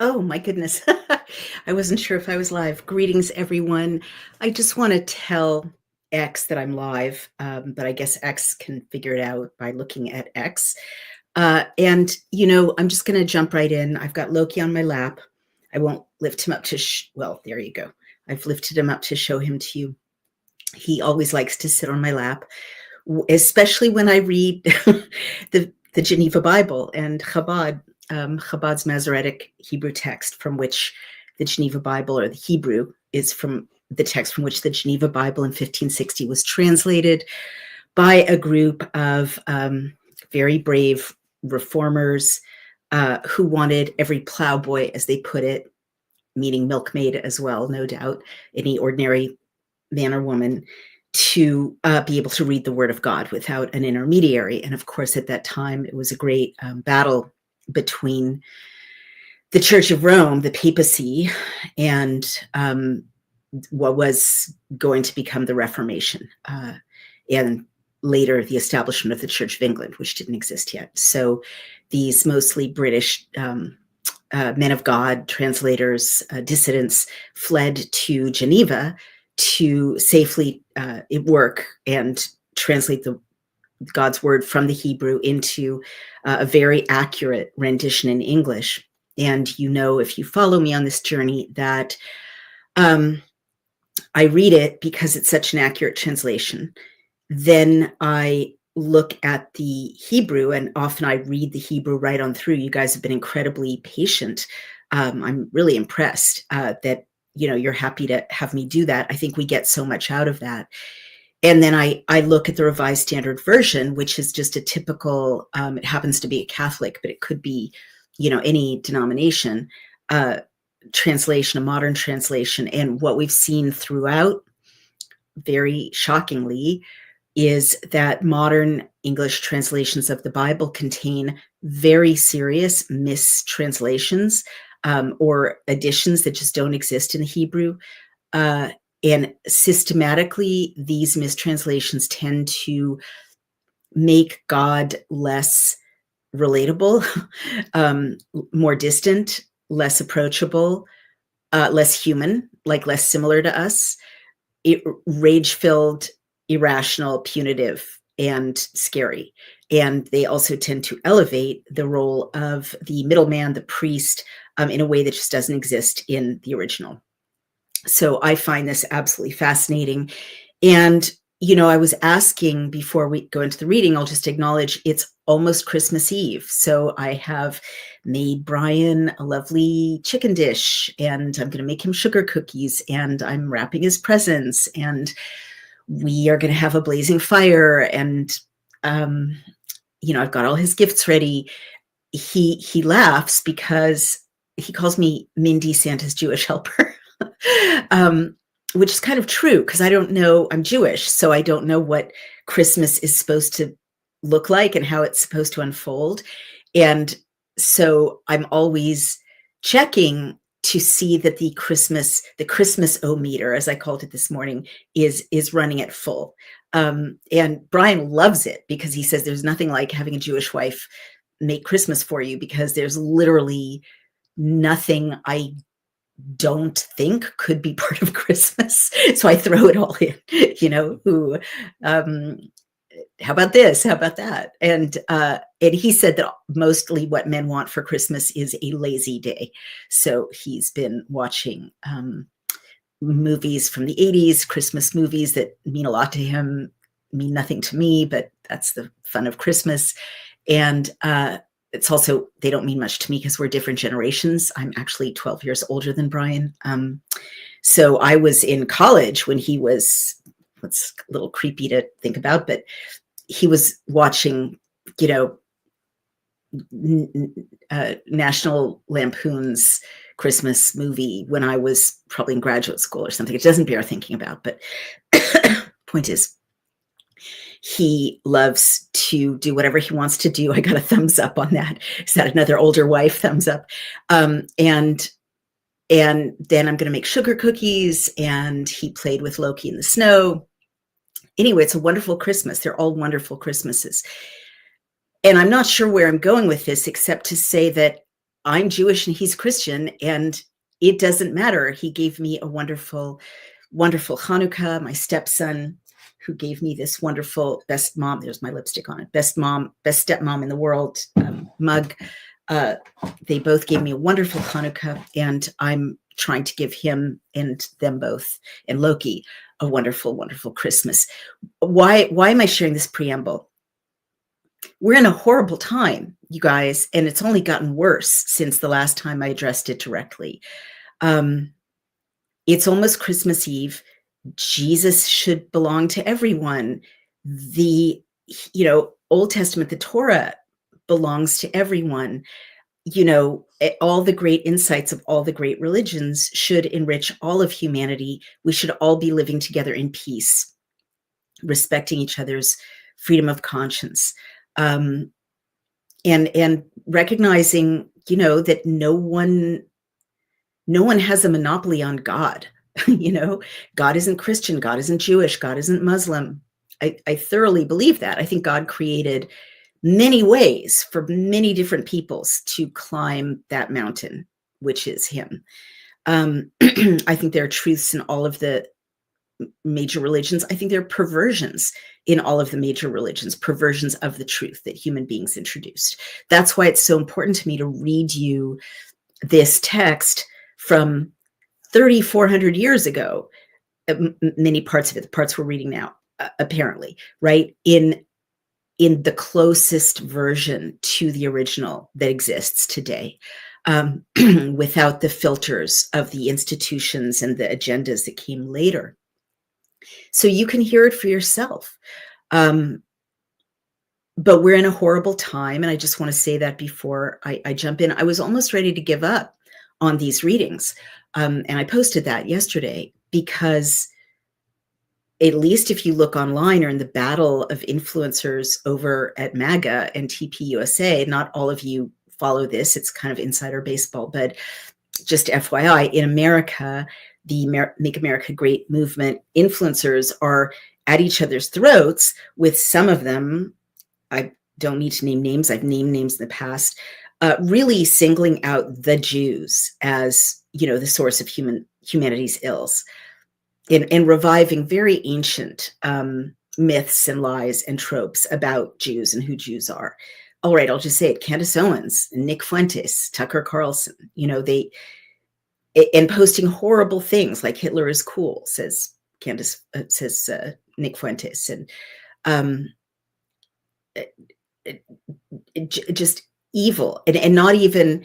Oh my goodness. I wasn't sure if I was live. Greetings, everyone. I just want to tell X that I'm live, but I guess X can figure it out by looking at X. I'm just going to jump right in. I've got Loki on my lap. I won't lift him up to, well, there you go. I've lifted him up to show him to you. He always likes to sit on my lap, especially when I read the Geneva Bible and Chabad's Masoretic Hebrew text, from which the Geneva Bible, or the Hebrew, is from the text from which the Geneva Bible in 1560 was translated by a group of very brave reformers who wanted every plowboy, as they put it, meaning milkmaid as well, no doubt, any ordinary man or woman, to be able to read the Word of God without an intermediary. And of course, at that time, it was a great battle between the Church of Rome, the papacy, and what was going to become the Reformation, and later the establishment of the Church of England, which didn't exist yet. So these mostly British men of God, translators, dissidents, fled to Geneva to safely work and translate God's word from the Hebrew into a very accurate rendition in English. And if you follow me on this journey, that I read it because it's such an accurate translation. Then I look at the Hebrew, and often I read the Hebrew right on through. You guys have been incredibly patient. I'm really impressed that you're happy to have me do that. I think we get so much out of that. And then I look at the Revised Standard Version, which is just a typical, it happens to be a Catholic, but it could be, any denomination, translation, a modern translation. And what we've seen throughout, very shockingly, is that modern English translations of the Bible contain very serious mistranslations or additions that just don't exist in the Hebrew. And systematically, these mistranslations tend to make God less relatable, more distant, less approachable, less human, like less similar to us, rage-filled, irrational, punitive, and scary. And they also tend to elevate the role of the middleman, the priest, in a way that just doesn't exist in the original. So I find this absolutely fascinating. And, I was asking before we go into the reading, I'll just acknowledge it's almost Christmas Eve. So I have made Brian a lovely chicken dish, and I'm going to make him sugar cookies, and I'm wrapping his presents, and we are going to have a blazing fire. And, I've got all his gifts ready. He laughs because he calls me Mindy, Santa's Jewish helper. Which is kind of true, because I don't know, I'm Jewish, so I don't know what Christmas is supposed to look like and how it's supposed to unfold. And so I'm always checking to see that the Christmas-o-meter, as I called it this morning, is running at full. And Brian loves it, because he says there's nothing like having a Jewish wife make Christmas for you, because there's literally nothing I don't think could be part of Christmas. So I throw it all in, how about this? How about that? And he said that mostly what men want for Christmas is a lazy day. So he's been watching movies from the 80s, Christmas movies that mean a lot to him, mean nothing to me, but that's the fun of Christmas. And it's also, they don't mean much to me because we're different generations. I'm actually 12 years older than Brian. So I was in college when he was, what's a little creepy to think about, but he was watching, National Lampoon's Christmas movie when I was probably in graduate school or something. It doesn't bear thinking about, but point is, he loves to do whatever he wants to do. I got a thumbs up on that. Is that another older wife thumbs up? And then I'm going to make sugar cookies, and he played with Loki in the snow. Anyway, it's a wonderful Christmas. They're all wonderful Christmases. And I'm not sure where I'm going with this, except to say that I'm Jewish and he's Christian, and it doesn't matter. He gave me a wonderful, wonderful Hanukkah. My stepson, who gave me this wonderful best mom, there's my lipstick on it, best stepmom in the world mug. They both gave me a wonderful Hanukkah, and I'm trying to give him and them both and Loki a wonderful, wonderful Christmas. Why am I sharing this preamble? We're in a horrible time, you guys, and it's only gotten worse since the last time I addressed it directly. It's almost Christmas Eve. Jesus should belong to everyone. The, Old Testament, the Torah belongs to everyone. All the great insights of all the great religions should enrich all of humanity. We should all be living together in peace, respecting each other's freedom of conscience, and recognizing, that no one has a monopoly on God. God isn't Christian, God isn't Jewish, God isn't Muslim. I thoroughly believe that. I think God created many ways for many different peoples to climb that mountain, which is him. I think there are truths in all of the major religions. I think there are perversions in all of the major religions, perversions of the truth that human beings introduced. That's why it's so important to me to read you this text from 3,400 years ago, many parts of it, the parts we're reading now, apparently, right? In the closest version to the original that exists today, without the filters of the institutions and the agendas that came later. So you can hear it for yourself. But we're in a horrible time, and I just want to say that before I jump in. I was almost ready to give up on these readings, and I posted that yesterday, because at least if you look online or in the battle of influencers over at MAGA and TPUSA, not all of you follow this, it's kind of insider baseball, but just FYI, in America, the Make America Great movement influencers are at each other's throats, with some of them, I don't need to name names, I've named names in the past, really singling out the Jews as, the source of humanity's ills. In reviving very ancient myths and lies and tropes about Jews and who Jews are. All right, I'll just say it. Candace Owens, Nick Fuentes, Tucker Carlson, and posting horrible things like Hitler is cool, says Nick Fuentes. And just evil. And not even,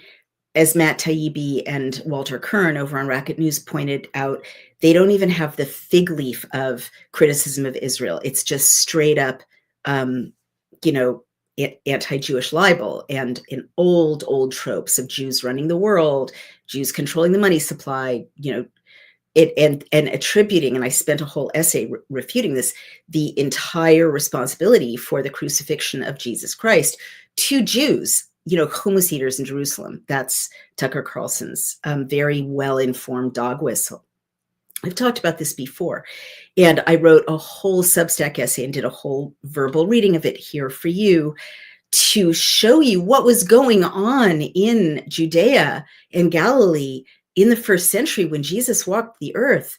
as Matt Taibbi and Walter Kern over on Racket News pointed out, they don't even have the fig leaf of criticism of Israel. It's just straight up, anti-Jewish libel and in old tropes of Jews running the world, Jews controlling the money supply, and attributing, and I spent a whole essay refuting this, the entire responsibility for the crucifixion of Jesus Christ to Jews, hummus eaters in Jerusalem. That's Tucker Carlson's very well-informed dog whistle. I've talked about this before, and I wrote a whole Substack essay and did a whole verbal reading of it here for you to show you what was going on in Judea and Galilee in the first century when Jesus walked the earth.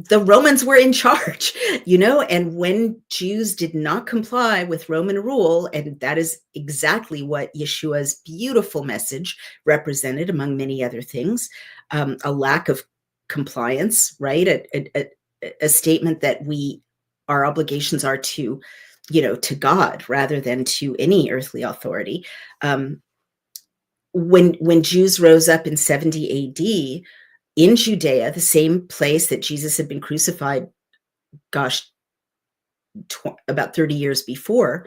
The Romans were in charge, and when Jews did not comply with Roman rule, and that is exactly what Yeshua's beautiful message represented, among many other things, a lack of compliance, right? A statement that our obligations are to, to God rather than to any earthly authority. When Jews rose up in 70 AD, in Judea, the same place that Jesus had been crucified, about 30 years before,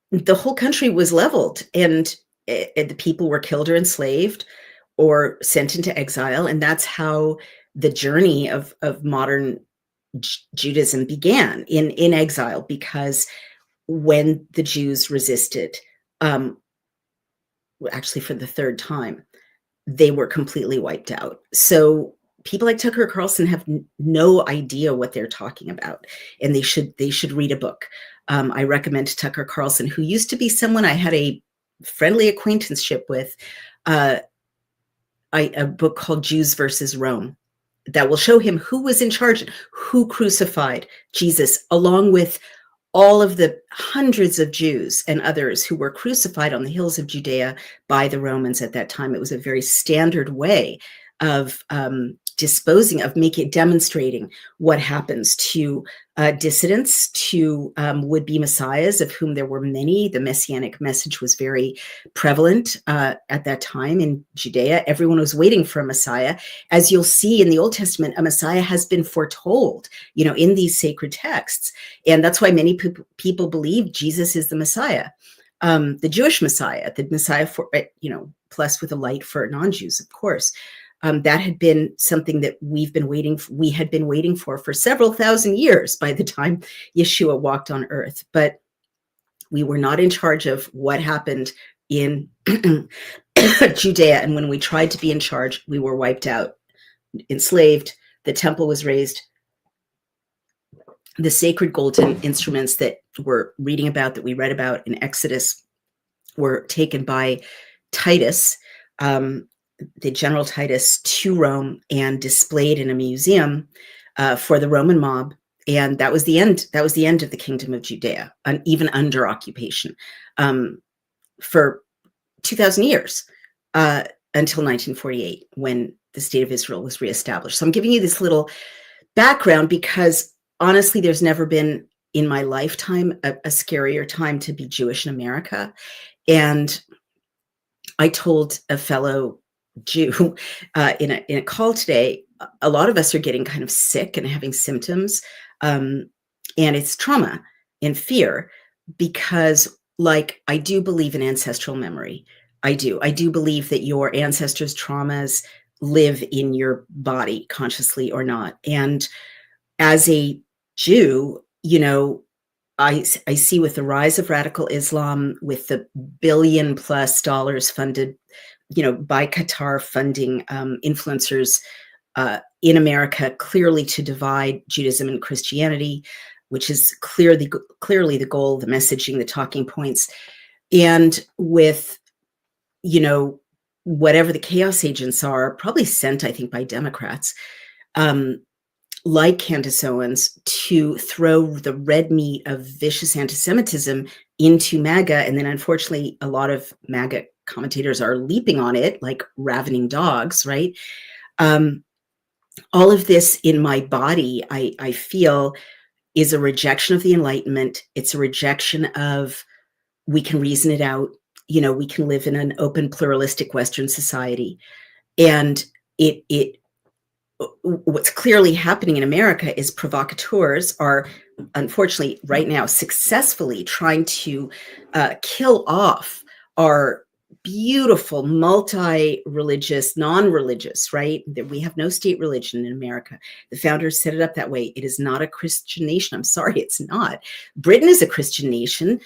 the whole country was leveled, and the people were killed or enslaved or sent into exile. And that's how the journey of modern Judaism began, in exile, because when the Jews resisted, actually for the third time, they were completely wiped out. So people like Tucker Carlson have no idea what they're talking about, and they should read a book. I recommend Tucker Carlson, who used to be someone I had a friendly acquaintanceship with, a book called Jews versus Rome that will show him who was in charge, who crucified Jesus, along with all of the hundreds of Jews and others who were crucified on the hills of Judea by the Romans at that time. It was a very standard way of demonstrating what happens to dissidents, to would-be messiahs, of whom there were many. The messianic message was very prevalent at that time in Judea. Everyone was waiting for a messiah. As you'll see in the Old Testament, a messiah has been foretold, in these sacred texts. And that's why many people believe Jesus is the Messiah, the Jewish Messiah, the Messiah for, plus with a light for non-Jews, of course. That had been something that we had been waiting for several thousand years by the time Yeshua walked on earth. But we were not in charge of what happened in Judea. And when we tried to be in charge, we were wiped out, enslaved. The temple was razed. The sacred golden instruments that we're reading about, that we read about in Exodus, were taken by Titus, the General Titus, to Rome and displayed in a museum for the Roman mob. And that was the end. That was the end of the kingdom of Judea, even under occupation, for 2,000 years, until 1948, when the state of Israel was reestablished. So I'm giving you this little background because honestly, there's never been in my lifetime a scarier time to be Jewish in America. And I told a fellow Jew in a call today, a lot of us are getting kind of sick and having symptoms. And it's trauma and fear, because I do believe in ancestral memory. I do believe that your ancestors' traumas live in your body, consciously or not. And as a Jew, I see with the rise of radical Islam, with the $1 billion+ funded, by Qatar funding influencers in America, clearly to divide Judaism and Christianity, which is clearly the goal, the messaging, the talking points. And with, whatever the chaos agents are, probably sent, I think, by Democrats, like Candace Owens, to throw the red meat of vicious anti-Semitism into MAGA. And then unfortunately, a lot of MAGA commentators are leaping on it like ravening dogs, right? All of this in my body, I feel, is a rejection of the Enlightenment. It's a rejection of, we can reason it out. We can live in an open, pluralistic Western society. And what's clearly happening in America is provocateurs are, unfortunately, right now successfully trying to kill off our beautiful multi-religious, non-religious, right? That we have no state religion in America. The founders set it up that way. It is not a Christian nation. I'm sorry, it's not. Britain is a Christian nation.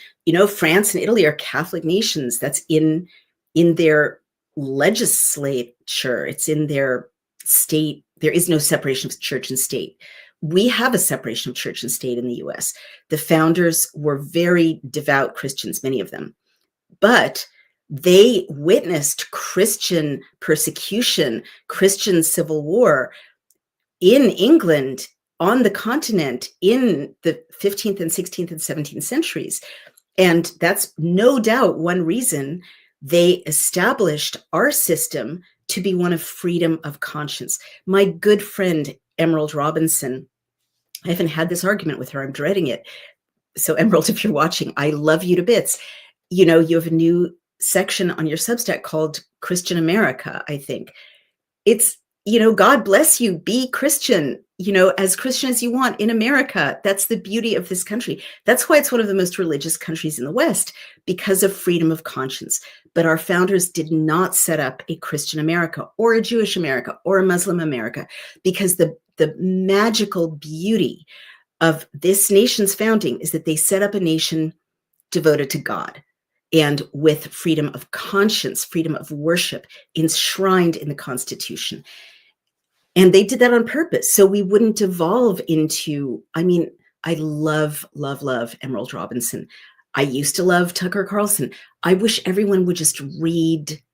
France and Italy are Catholic nations. That's in their legislature. It's in their state. There is no separation of church and state. We have a separation of church and state in the US. The founders were very devout Christians, many of them, but they witnessed Christian persecution, Christian civil war in England, on the continent, in the 15th and 16th and 17th centuries. And that's no doubt one reason they established our system to be one of freedom of conscience. My good friend, Emerald Robinson, I haven't had this argument with her. I'm dreading it. So Emerald, if you're watching, I love you to bits. You have a new section on your Substack called Christian America, I think. It's, God bless you, be Christian, as Christian as you want in America. That's the beauty of this country. That's why it's one of the most religious countries in the West, because of freedom of conscience. But our founders did not set up a Christian America or a Jewish America or a Muslim America, because the magical beauty of this nation's founding is that they set up a nation devoted to God and with freedom of conscience, freedom of worship enshrined in the Constitution. And they did that on purpose, so we wouldn't devolve into, I love Emerald Robinson. I used to love Tucker Carlson. I wish everyone would just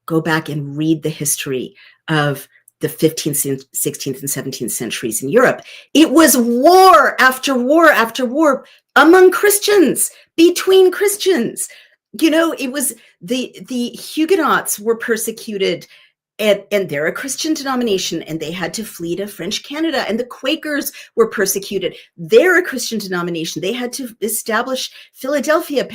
go back and read the history of the 15th, 16th, and 17th centuries in Europe. It was war after war after war among Christians, between Christians. It was the Huguenots were persecuted, and they're a Christian denomination, and they had to flee to French Canada. And the Quakers were persecuted. They're a Christian denomination. They had to establish Philadelphia,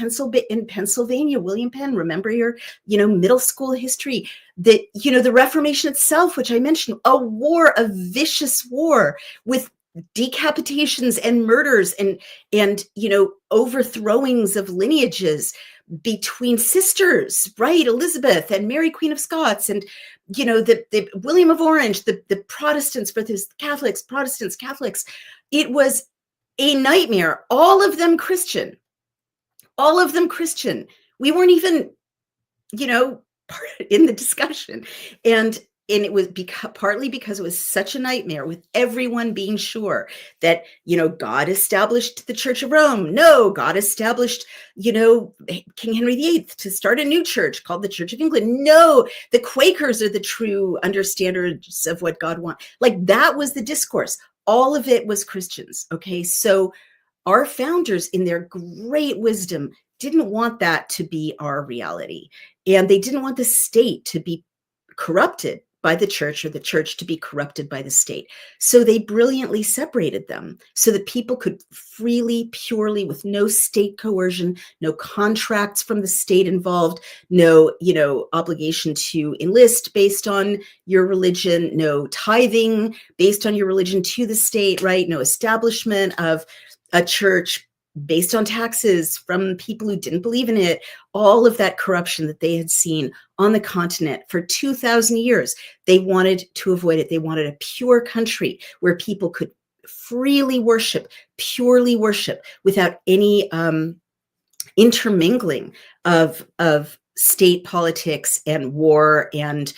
in Pennsylvania. William Penn, remember your, middle school history. The Reformation itself, which I mentioned, a vicious war with decapitations and murders and overthrowings of lineages between sisters, right? Elizabeth and Mary, Queen of Scots, and the William of Orange, the Protestants versus Catholics, Protestants, Catholics. It was a nightmare. All of them Christian. We weren't even, part in the discussion. And it was partly because it was such a nightmare, with everyone being sure that, God established the Church of Rome. No, God established, King Henry VIII to start a new church called the Church of England. No, the Quakers are the true understanders of what God wants. Like, that was the discourse. All of it was Christians. Okay. So our founders, in their great wisdom, didn't want that to be our reality. And they didn't want the state to be corrupted by the church, or the church to be corrupted by the state. So they brilliantly separated them so that people could freely, purely, with no state coercion, no contracts from the state involved, no, obligation to enlist based on your religion, no tithing based on your religion to the state, right? No establishment of a church based on taxes from people who didn't believe in it. All of that corruption that they had seen on the continent for 2,000 years, they wanted to avoid it. They wanted a pure country where people could freely worship, purely worship, without any intermingling of state politics and war and,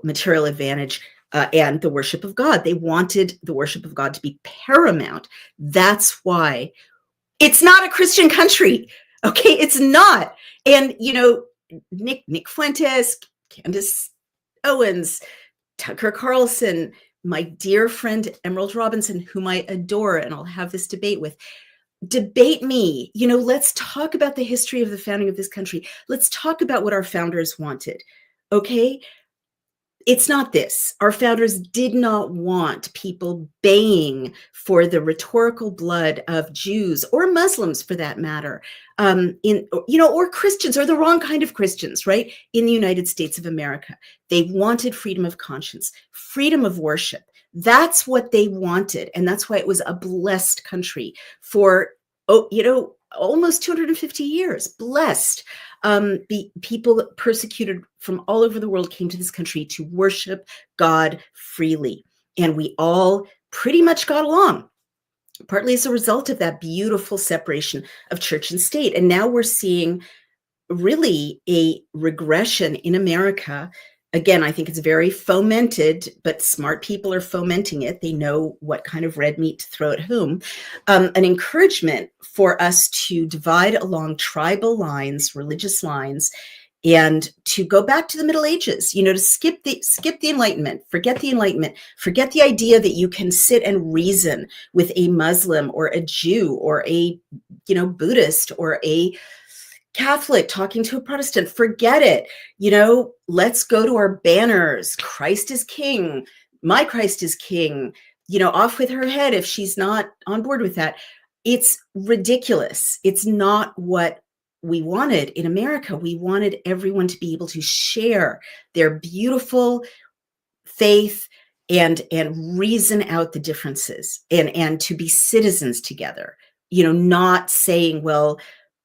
material advantage. And the worship of God. They wanted the worship of God to be paramount. That's why it's not a Christian country. Okay, it's not. And, Nick Fuentes, Candace Owens, Tucker Carlson, my dear friend Emerald Robinson, whom I adore, and I'll have this debate with. Debate me. Let's talk about the history of the founding of this country. Let's talk about what our founders wanted. Okay? It's not this. Our founders did not want people baying for the rhetorical blood of Jews or Muslims, for that matter, or Christians, or the wrong kind of Christians, right? In the United States of America. They wanted freedom of conscience, freedom of worship. That's what they wanted. And that's why it was a blessed country for, almost 250 years. Blessed. People persecuted from all over the world came to this country to worship God freely. And we all pretty much got along, partly as a result of that beautiful separation of church and state. And now we're seeing really a regression in America. Again, I think it's very fomented, but smart people are fomenting it. They know what kind of red meat to throw at whom. An encouragement for us to divide along tribal lines, religious lines, and to go back to the Middle Ages, to skip the Enlightenment, forget the Enlightenment, forget the idea that you can sit and reason with a Muslim or a Jew or a, Buddhist or a Catholic talking to a Protestant. Forget it. Let's go to our banners. Christ is King. My Christ is King. Off with her head if she's not on board with that. It's ridiculous. It's not what we wanted in America. We wanted everyone to be able to share their beautiful faith and reason out the differences and to be citizens together, not saying, well,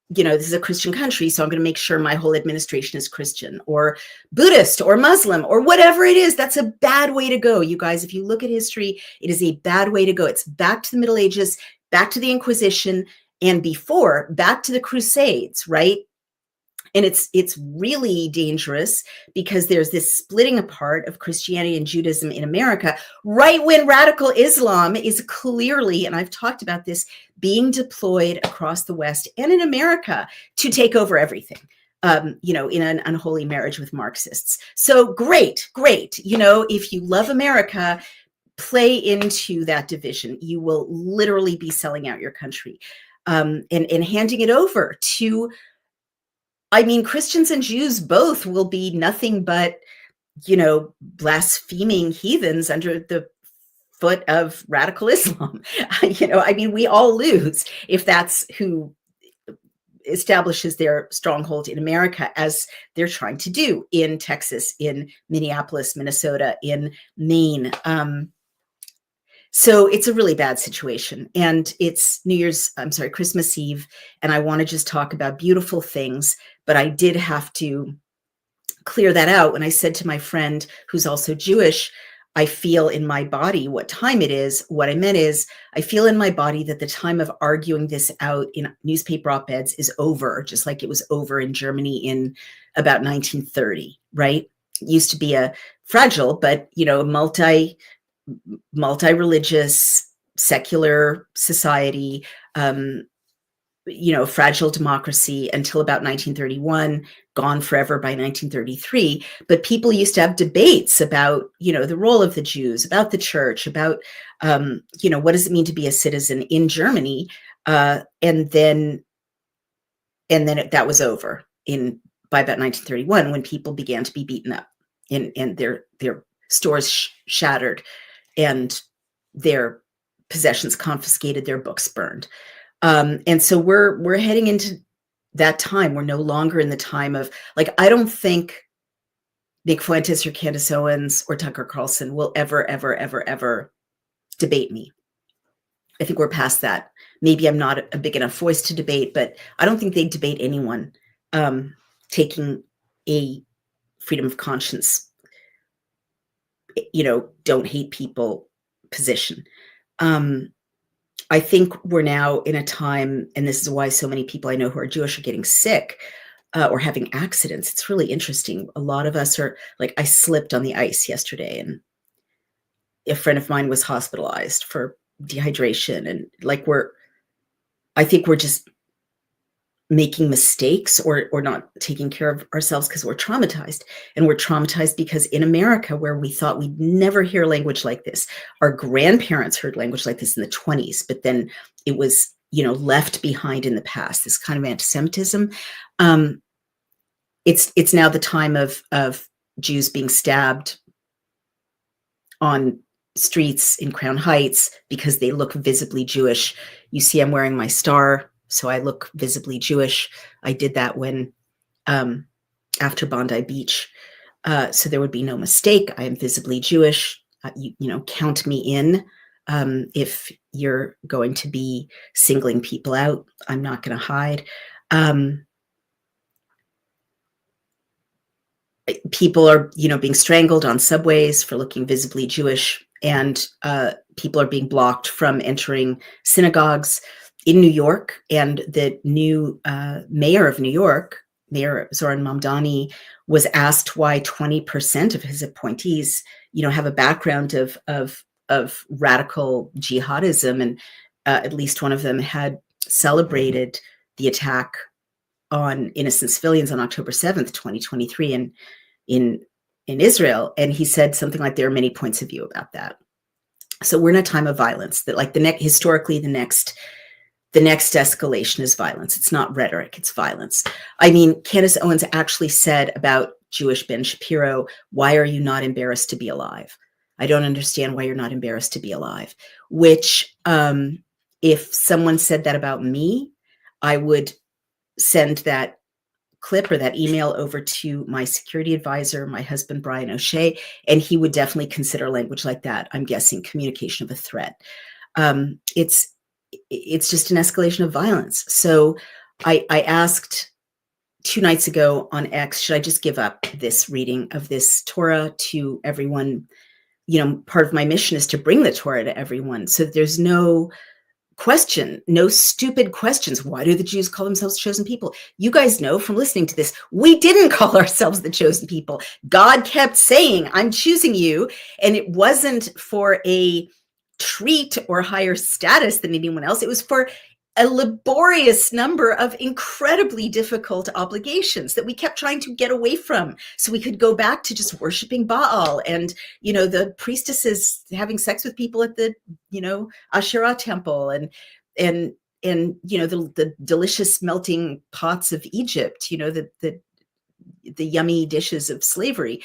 this is a Christian country, so I'm going to make sure my whole administration is Christian or Buddhist or Muslim or whatever it is. That's a bad way to go. You guys, if you look at history, it is a bad way to go. It's back to the Middle Ages, back to the Inquisition, and back to the Crusades, right? And it's really dangerous because there's this splitting apart of Christianity and Judaism in America, right when radical Islam is clearly, and I've talked about this, being deployed across the West and in America to take over everything. In an unholy marriage with Marxists. So great. If you love America, play into that division. You will literally be selling out your country and handing it over to, Christians and Jews both will be nothing but, blaspheming heathens under the foot of radical Islam. We all lose if that's who establishes their stronghold in America, as they're trying to do in Texas, in Minneapolis, Minnesota, in Maine. So it's a really bad situation. And it's Christmas Eve. And I want to just talk about beautiful things, but I did have to clear that out when I said to my friend, who's also Jewish, I feel in my body what time it is. What I meant is, I feel in my body that the time of arguing this out in newspaper op-eds is over, just like it was over in Germany in about 1930, right? It used to be a fragile, but, multi-religious, secular society, fragile democracy until about 1931, gone forever by 1933. But people used to have debates about, the role of the Jews, about the church, about, what does it mean to be a citizen in Germany? And then that was over by about 1931, when people began to be beaten up and their stores shattered and their possessions confiscated, their books burned. And so we're heading into that time. We're no longer in the time of, I don't think Nick Fuentes or Candace Owens or Tucker Carlson will ever, ever, ever, ever debate me. I think we're past that. Maybe I'm not a big enough voice to debate, but I don't think they'd debate anyone taking a freedom of conscience, don't hate people position. I think we're now in a time, and this is why so many people I know who are Jewish are getting sick or having accidents. It's really interesting. A lot of us are I slipped on the ice yesterday, and a friend of mine was hospitalized for dehydration. And I think we're just making mistakes or not taking care of ourselves because we're traumatized. And we're traumatized because in America, where we thought we'd never hear language like this, our grandparents heard language like this in the 1920s, but then it was, left behind in the past, this kind of anti-Semitism. It's now the time of Jews being stabbed on streets in Crown Heights because they look visibly Jewish. You see, I'm wearing my star, so I look visibly Jewish. I did that when after Bondi Beach, so there would be no mistake. I am visibly Jewish. Count me in if you're going to be singling people out. I'm not going to hide. People are, being strangled on subways for looking visibly Jewish, and people are being blocked from entering synagogues in New York. And the new mayor of New York, Mayor Zoran Mamdani, was asked why 20% of his appointees, have a background of radical jihadism, and at least one of them had celebrated the attack on innocent civilians on October 7th, 2023, in Israel. And he said something like, there are many points of view about that. So we're in a time of violence that historically the next escalation is violence. It's not rhetoric, it's violence. Candace Owens actually said about Jewish Ben Shapiro, why are you not embarrassed to be alive? I don't understand why you're not embarrassed to be alive. Which, if someone said that about me, I would send that clip or that email over to my security advisor, my husband, Brian O'Shea, and he would definitely consider language like that, I'm guessing, communication of a threat. It's just an escalation of violence. So I asked 2 nights ago on X, should I just give up this reading of this Torah to everyone? Part of my mission is to bring the Torah to everyone, so there's no question, no stupid questions. Why do the Jews call themselves chosen people? You guys know from listening to this, we didn't call ourselves the chosen people. God kept saying, I'm choosing you. And it wasn't for a treat or higher status than anyone else. It was for a laborious number of incredibly difficult obligations that we kept trying to get away from, so we could go back to just worshiping Baal and, the priestesses having sex with people at the, Asherah temple, and the delicious melting pots of Egypt, the yummy dishes of slavery.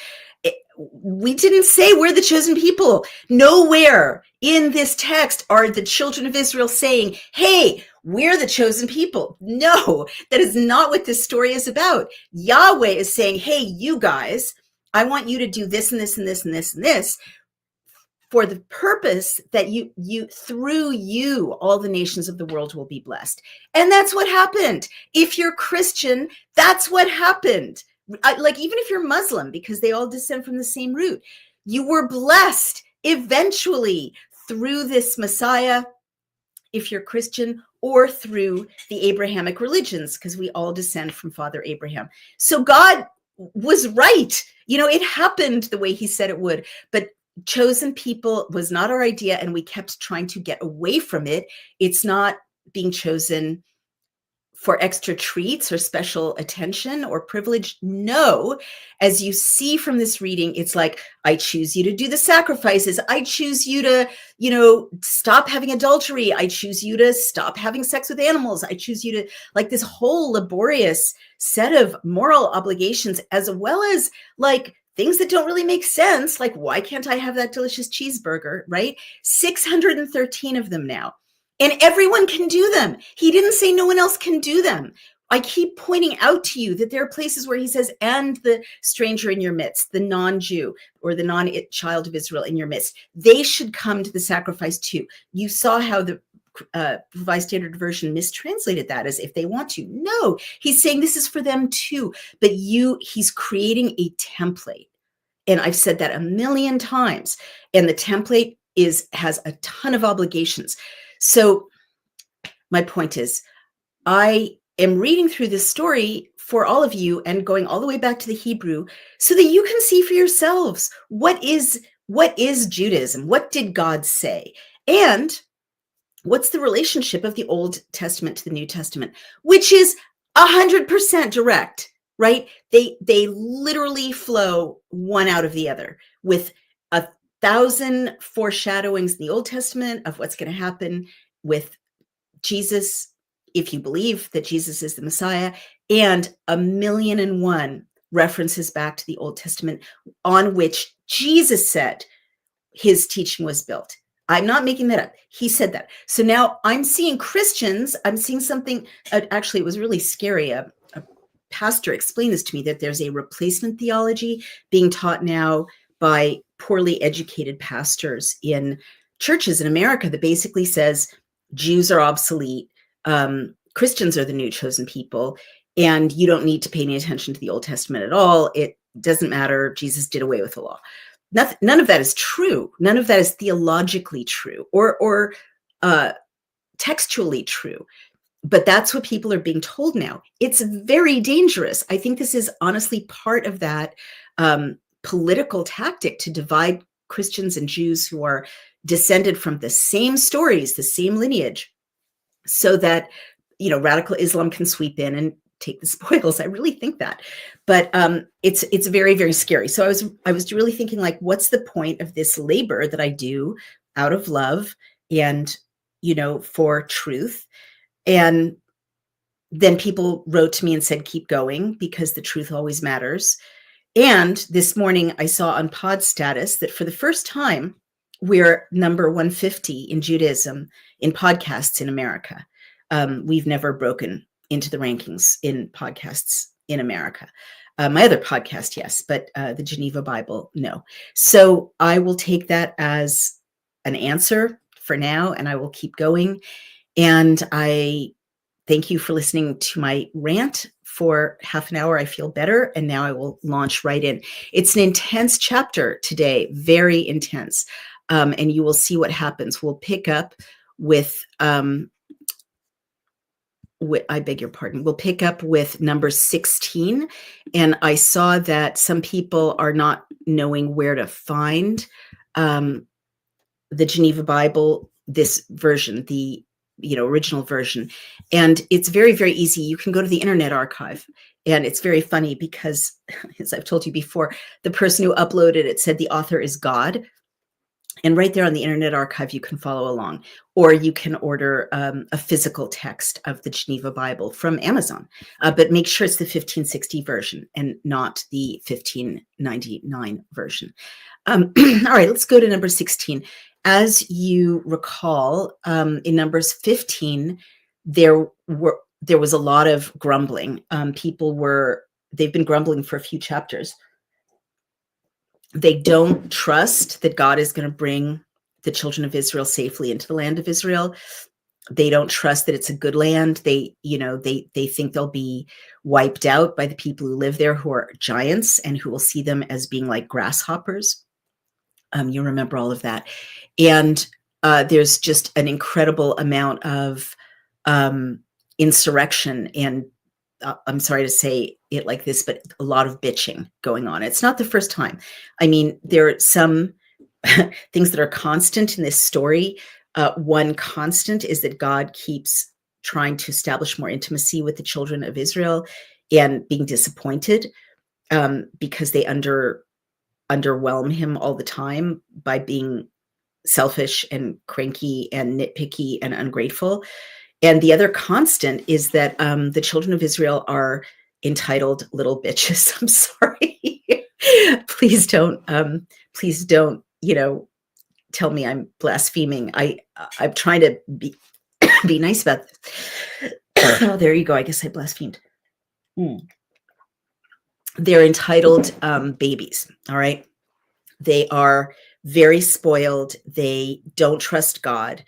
We didn't say we're the chosen people. Nowhere in this text are the children of Israel saying, hey, we're the chosen people. No, that is not what this story is about. Yahweh is saying, hey, you guys, I want you to do this and this and this and this and this for the purpose that you through you, all the nations of the world will be blessed. And that's what happened. If you're Christian, that's what happened. Like, even if you're Muslim, because they all descend from the same root, you were blessed eventually through this Messiah, if you're Christian, or through the Abrahamic religions, because we all descend from Father Abraham. So God was right. It happened the way he said it would, but chosen people was not our idea, and we kept trying to get away from it. It's not being chosen for extra treats or special attention or privilege. No, as you see from this reading, it's like, I choose you to do the sacrifices. I choose you to, stop having adultery. I choose you to stop having sex with animals. I choose you to, like, this whole laborious set of moral obligations, as well as like things that don't really make sense. Like, why can't I have that delicious cheeseburger, right? 613 of them now. And everyone can do them. He didn't say no one else can do them. I keep pointing out to you that there are places where he says, and the stranger in your midst, the non-Jew or the non-child of Israel in your midst, they should come to the sacrifice too. You saw how the Revised Standard Version mistranslated that as if they want to. No, he's saying this is for them too. But he's creating a template. And I've said that a million times. And the template has a ton of obligations. So my point is, I am reading through this story for all of you and going all the way back to the Hebrew so that you can see for yourselves what is Judaism? What did God say? And what's the relationship of the Old Testament to the New Testament, which is 100% direct, right? They literally flow one out of the other, with 1,000 foreshadowings in the Old Testament of what's going to happen with Jesus, if you believe that Jesus is the Messiah, and 1,000,001 references back to the Old Testament on which Jesus said his teaching was built. I'm not making that up. He said that. So now I'm seeing Christians, I'm seeing something, actually, it was really scary. A pastor explained this to me, that there's a replacement theology being taught now by poorly educated pastors in churches in America that basically says Jews are obsolete, Christians are the new chosen people, and you don't need to pay any attention to the Old Testament at all. It doesn't matter. Jesus did away with the law. None of that is true. None of that is theologically true or textually true. But that's what people are being told now. It's very dangerous. I think this is honestly part of that political tactic to divide Christians and Jews who are descended from the same stories, the same lineage, so that, radical Islam can sweep in and take the spoils. I really think that, but it's very, very scary. So I was really thinking, like, what's the point of this labor that I do out of love and, for truth? And then people wrote to me and said, keep going, because the truth always matters. And this morning I saw on Pod Status that for the first time, we're number 150 in Judaism in podcasts in America. We've never broken into the rankings in podcasts in America. My other podcast, yes, but the Geneva Bible, no. So I will take that as an answer for now, and I will keep going. And I thank you for listening to my rant for half an hour. I feel better. And now I will launch right in. It's an intense chapter today, very intense. And you will see what happens. We'll pick up with, I beg your pardon, we'll pick up with number 16. And I saw that some people are not knowing where to find the Geneva Bible, this version, the original version. And it's very, very easy. You can go to the Internet Archive. And it's very funny because, as I've told you before, the person who uploaded it said the author is God. And right there on the Internet Archive, you can follow along. Or you can order a physical text of the Geneva Bible from Amazon. But make sure it's the 1560 version and not the 1599 version. All right, let's go to number 16. As you recall, in Numbers 15, there was a lot of grumbling. They've been grumbling for a few chapters. They don't trust that God is going to bring the children of Israel safely into the land of Israel. They don't trust that it's a good land. They think they'll be wiped out by the people who live there, who are giants and who will see them as being like grasshoppers. You remember all of that. And there's just an incredible amount of insurrection and I'm sorry to say it like this, but a lot of bitching going on. It's not the first time. I mean, there are some things that are constant in this story. One constant is that God keeps trying to establish more intimacy with the children of Israel and being disappointed because they underwhelm him all the time by being selfish and cranky and nitpicky and ungrateful. And the other constant is that the children of Israel are entitled little bitches. I'm sorry. Please don't, tell me I'm blaspheming. I'm trying to be nice about this. Oh, there you go. I guess I blasphemed. They're entitled babies. All right. They are very spoiled. They don't trust God.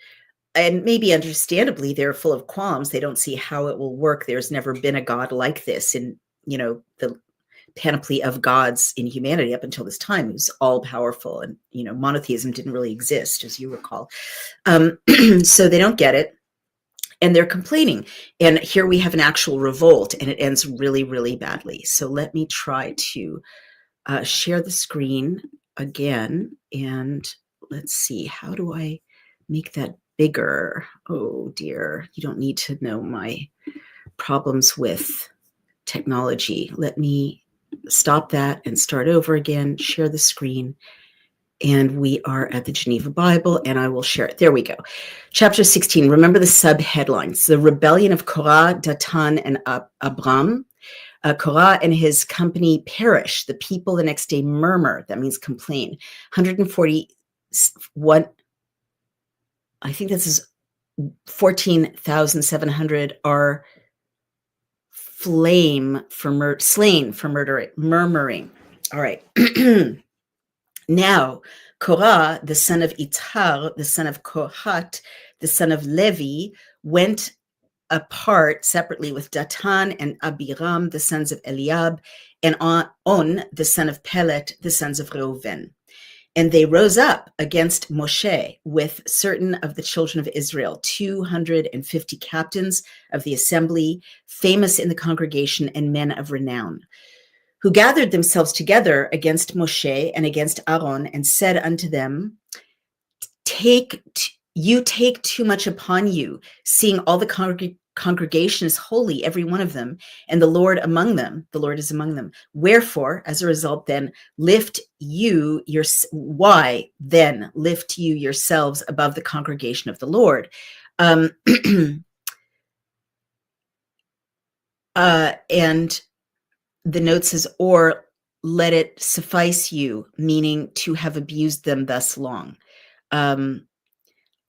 And maybe understandably, they're full of qualms. They don't see how it will work. There's never been a God like this in, the panoply of gods in humanity up until this time. It was all powerful, and, monotheism didn't really exist, as you recall. So they don't get it, and they're complaining. And here we have an actual revolt, and it ends really, really badly. So let me try to share the screen again, and let's see, how do I make that bigger? Oh dear, you don't need to know my problems with technology. Let me stop that and start over again, share the screen, and we are at the Geneva Bible, and I will share it. There we go. Chapter 16, remember the sub-headlines: the rebellion of Korah, Datan, and Abram. Korah and his company perish. The people the next day murmur. That means complain. 141, I think this is 14,700 are slain for murmuring. All right. Now, Korah, the son of Itzhar, the son of Kohat, the son of Levi, went apart separately with Datan and Abiram, the sons of Eliab, and On, the son of Pelet, the sons of Reuven. And they rose up against Moshe with certain of the children of Israel, 250 captains of the assembly, famous in the congregation and men of renown, who gathered themselves together against Moshe and against Aaron and said unto them, you take too much upon you, seeing all the congregation is holy, every one of them, and the Lord is among them. Wherefore, as a result, then lift you yourselves above the congregation of the Lord. And the note says, or let it suffice you, meaning to have abused them thus long.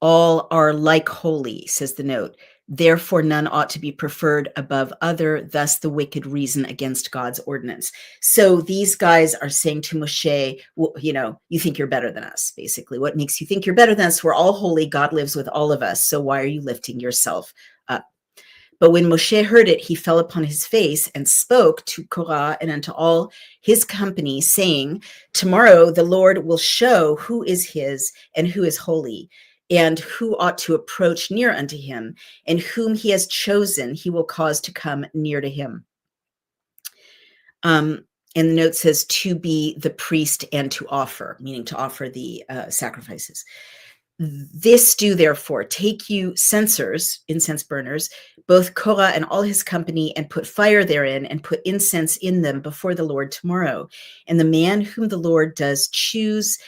All are like holy, says the note. Therefore, none ought to be preferred above other. Thus, the wicked reason against God's ordinance. So these guys are saying to Moshe, well, you think you're better than us, basically. What makes you think you're better than us? We're all holy. God lives with all of us. So why are you lifting yourself up? But when Moshe heard it, he fell upon his face and spoke to Korah and unto all his company, saying, tomorrow the Lord will show who is his and who is holy, and who ought to approach near unto him, and whom he has chosen, he will cause to come near to him. And the note says to be the priest and to offer, meaning to offer the sacrifices. This do therefore, take you censers, incense burners, both Korah and all his company, and put fire therein, and put incense in them before the Lord tomorrow. And the man whom the Lord does choose,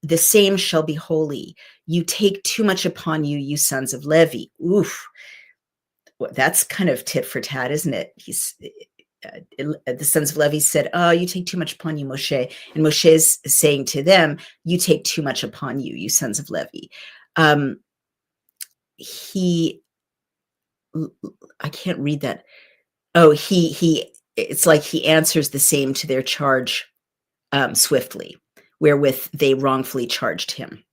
the same shall be holy. You take too much upon you, you sons of Levi. Oof. Well, that's kind of tit for tat, isn't it? The sons of Levi said, oh, you take too much upon you, Moshe. And Moshe is saying to them, you take too much upon you, you sons of Levi. I can't read that. Oh, it's like he answers the same to their charge swiftly, wherewith they wrongfully charged him.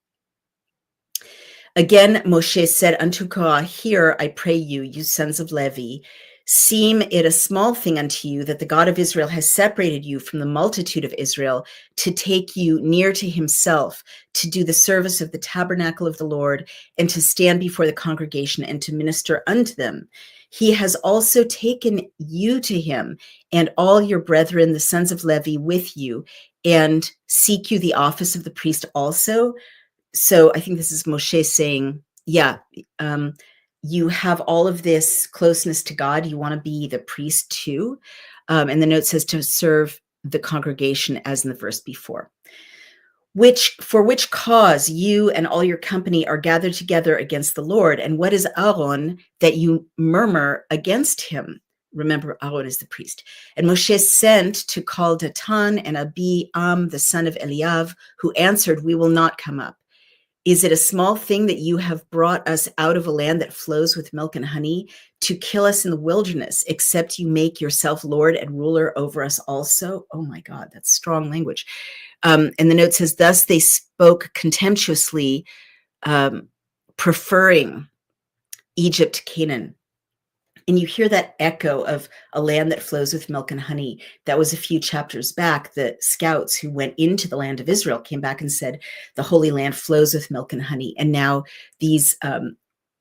Again, Moshe said unto Korah, hear, I pray you, you sons of Levi, seem it a small thing unto you that the God of Israel has separated you from the multitude of Israel to take you near to himself, to do the service of the tabernacle of the Lord, and to stand before the congregation and to minister unto them. He has also taken you to him and all your brethren, the sons of Levi, with you, and seek you the office of the priest also. So I think this is Moshe saying, yeah, you have all of this closeness to God. You want to be the priest too. And the note says to serve the congregation as in the verse before. For which cause you and all your company are gathered together against the Lord. And what is Aaron that you murmur against him? Remember, Aaron is the priest. And Moshe sent to call Datan and Abiam, the son of Eliav, who answered, we will not come up. Is it a small thing that you have brought us out of a land that flows with milk and honey to kill us in the wilderness, except you make yourself Lord and ruler over us also? Oh my God, that's strong language. And the note says, thus they spoke contemptuously, preferring Egypt to Canaan. And you hear that echo of a land that flows with milk and honey. That was a few chapters back. The scouts who went into the land of Israel came back and said, the Holy Land flows with milk and honey. And now these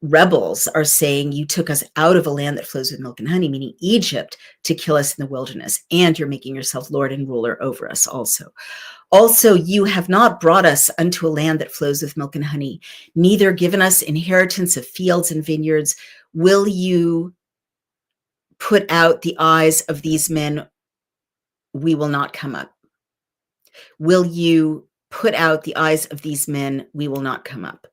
rebels are saying, you took us out of a land that flows with milk and honey, meaning Egypt, to kill us in the wilderness. And you're making yourself Lord and ruler over us also. Also, you have not brought us unto a land that flows with milk and honey, neither given us inheritance of fields and vineyards. Will you put out the eyes of these men? We will not come up. Will you put out the eyes of these men? We will not come up.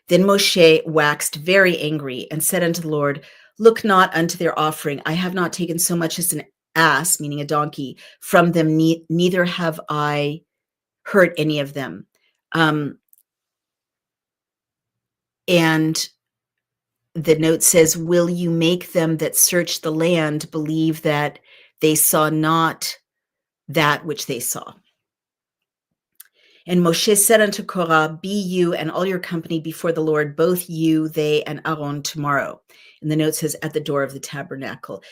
Then Moshe waxed very angry and said unto the Lord, look not unto their offering. I have not taken so much as an ass, meaning a donkey, from them, neither have I hurt any of them. And the note says, will you make them that search the land believe that they saw not that which they saw? And Moshe said unto Korah, be you and all your company before the Lord, both you, they, and Aaron tomorrow. And the note says, at the door of the tabernacle.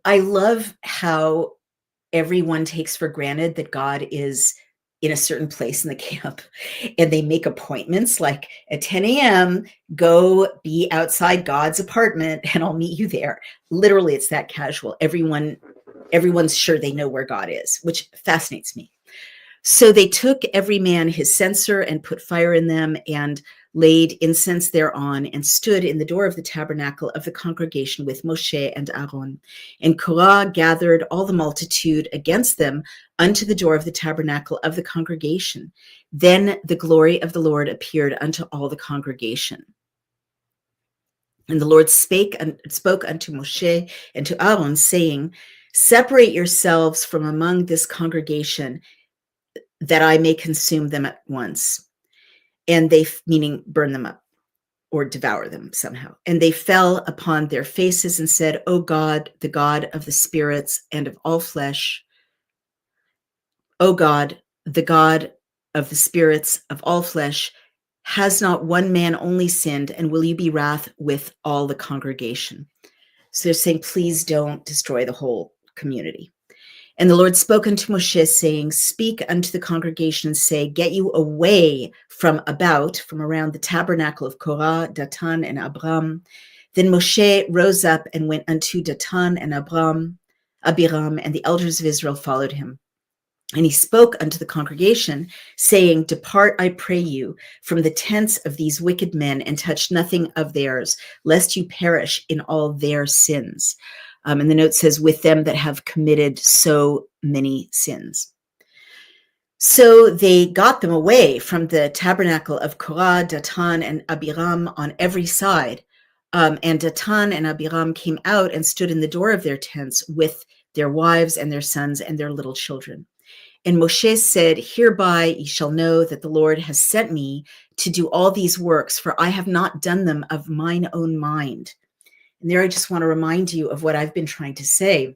I love how everyone takes for granted that God is in a certain place in the camp, and they make appointments like at 10 a.m., go be outside God's apartment and I'll meet you there. Literally, it's that casual. Everyone's sure they know where God is, which fascinates me. So they took every man his censer and put fire in them and laid incense thereon and stood in the door of the tabernacle of the congregation with Moshe and Aaron. And Korah gathered all the multitude against them unto the door of the tabernacle of the congregation. Then the glory of the Lord appeared unto all the congregation. And the Lord spoke unto Moshe and to Aaron, saying, separate yourselves from among this congregation, that I may consume them at once. And they, meaning burn them up or devour them somehow. And they fell upon their faces and said, O God, the God of the spirits and of all flesh, O God, the God of the spirits of all flesh, has not one man only sinned, and will you be wrath with all the congregation? So they're saying, please don't destroy the whole community. And the Lord spoke unto Moshe, saying, speak unto the congregation and say, get you away from around the tabernacle of Korah, Datan, and Abiram. Then Moshe rose up and went unto Datan and Abiram, and the elders of Israel followed him. And he spoke unto the congregation, saying, depart, I pray you, from the tents of these wicked men, and touch nothing of theirs, lest you perish in all their sins. And the note says, with them that have committed so many sins. So they got them away from the tabernacle of Korah, Datan, and Abiram on every side. And Datan and Abiram came out and stood in the door of their tents with their wives and their sons and their little children. And Moshe said, hereby ye shall know that the Lord has sent me to do all these works, for I have not done them of mine own mind. And there I just want to remind you of what I've been trying to say.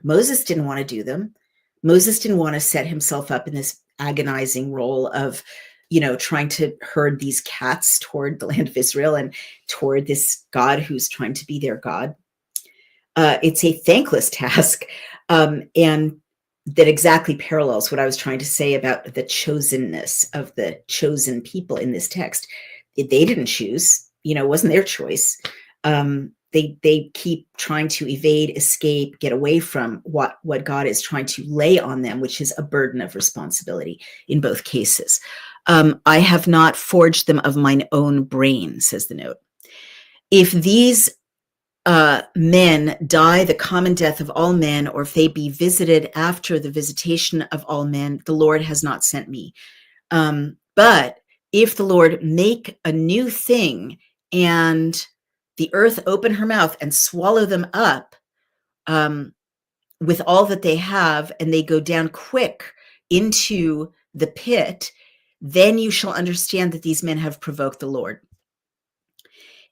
Moses didn't want to do them. Moses didn't want to set himself up in this agonizing role of, trying to herd these cats toward the land of Israel and toward this God who's trying to be their God. It's a thankless task. And that exactly parallels what I was trying to say about the chosenness of the chosen people in this text. They didn't choose, it wasn't their choice. They keep trying to evade, escape, get away from what God is trying to lay on them, which is a burden of responsibility in both cases. I have not forged them of mine own brain, says the note. If these men die the common death of all men, or if they be visited after the visitation of all men, the Lord has not sent me. But if the Lord make a new thing and the earth open her mouth and swallow them up with all that they have, and they go down quick into the pit, then you shall understand that these men have provoked the Lord.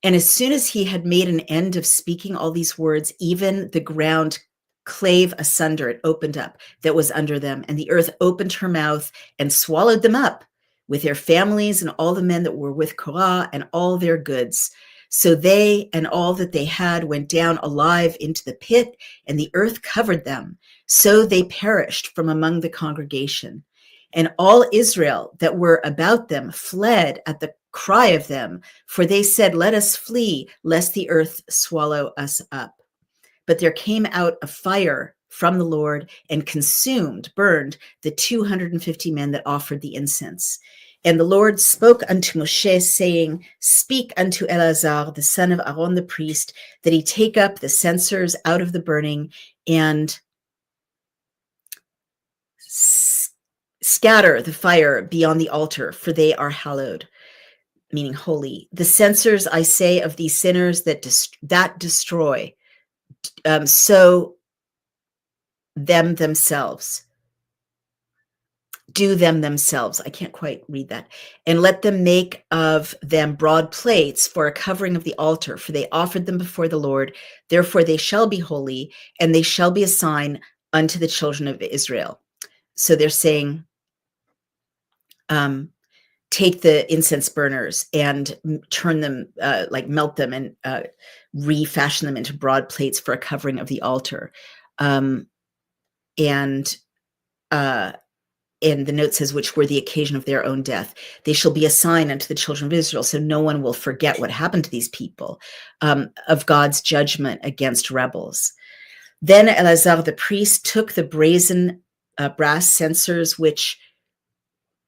And as soon as he had made an end of speaking all these words, even the ground clave asunder, it opened up, that was under them. And the earth opened her mouth and swallowed them up with their families and all the men that were with Korah and all their goods. So they and all that they had went down alive into the pit, and the earth covered them. So they perished from among the congregation. And all Israel that were about them fled at the cry of them, for they said, let us flee, lest the earth swallow us up. But there came out a fire from the Lord and burned the 250 men that offered the incense. And the Lord spoke unto Moshe, saying, speak unto Eleazar, the son of Aaron the priest, that he take up the censers out of the burning and scatter the fire beyond the altar, for they are hallowed, meaning holy. The censers, I say, of these sinners that destroy, so them themselves. Do them themselves. I can't quite read that. And let them make of them broad plates for a covering of the altar, for they offered them before the Lord. Therefore they shall be holy, and they shall be a sign unto the children of Israel. So they're saying, take the incense burners and turn them, melt them and refashion them into broad plates for a covering of the altar. And the note says, which were the occasion of their own death. They shall be a sign unto the children of Israel, so no one will forget what happened to these people, of God's judgment against rebels. Then Eleazar the priest took the brazen brass censers, which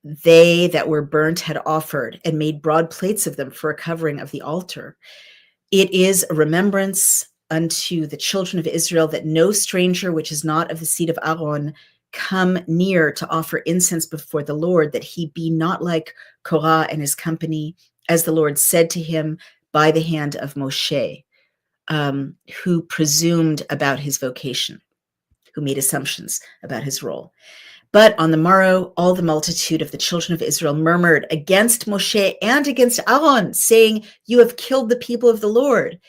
they that were burnt had offered, and made broad plates of them for a covering of the altar. It is a remembrance unto the children of Israel that no stranger which is not of the seed of Aaron come near to offer incense before the Lord, that he be not like Korah and his company, as the Lord said to him by the hand of Moshe, who presumed about his vocation, who made assumptions about his role. But on the morrow, all the multitude of the children of Israel murmured against Moshe and against Aaron, saying, you have killed the people of the Lord.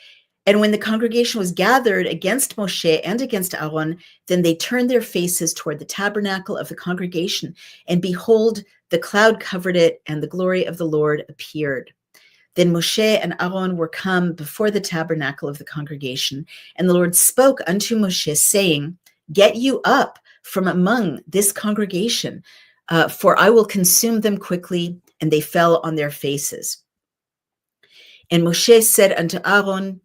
And when the congregation was gathered against Moshe and against Aaron, then they turned their faces toward the tabernacle of the congregation, and behold, the cloud covered it, and the glory of the Lord appeared. Then Moshe and Aaron were come before the tabernacle of the congregation, and the Lord spoke unto Moshe, saying, get you up, from among this congregation, for I will consume them quickly. And they fell on their faces. And Moshe said unto Aaron,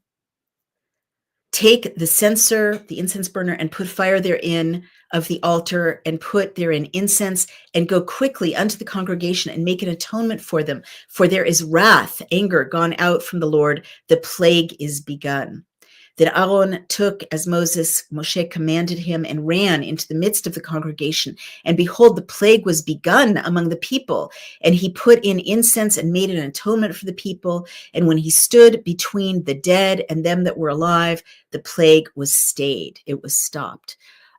take the censer, the incense burner, and put fire therein of the altar, and put therein incense, and go quickly unto the congregation, and make an atonement for them. For there is wrath, anger gone out from the Lord, the plague is begun. Then Aaron took as Moshe commanded him, and ran into the midst of the congregation. And behold, the plague was begun among the people. And he put in incense and made an atonement for the people. And when he stood between the dead and them that were alive, the plague was stayed. It was stopped.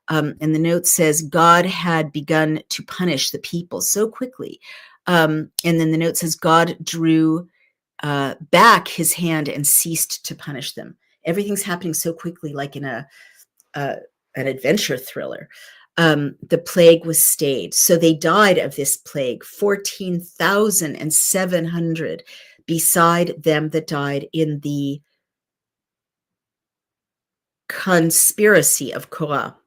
And the note says God had begun to punish the people so quickly. And then the note says God drew back his hand and ceased to punish them. Everything's happening so quickly, like in an adventure thriller. The plague was stayed. So they died of this plague, 14,700, beside them that died in the conspiracy of Korah.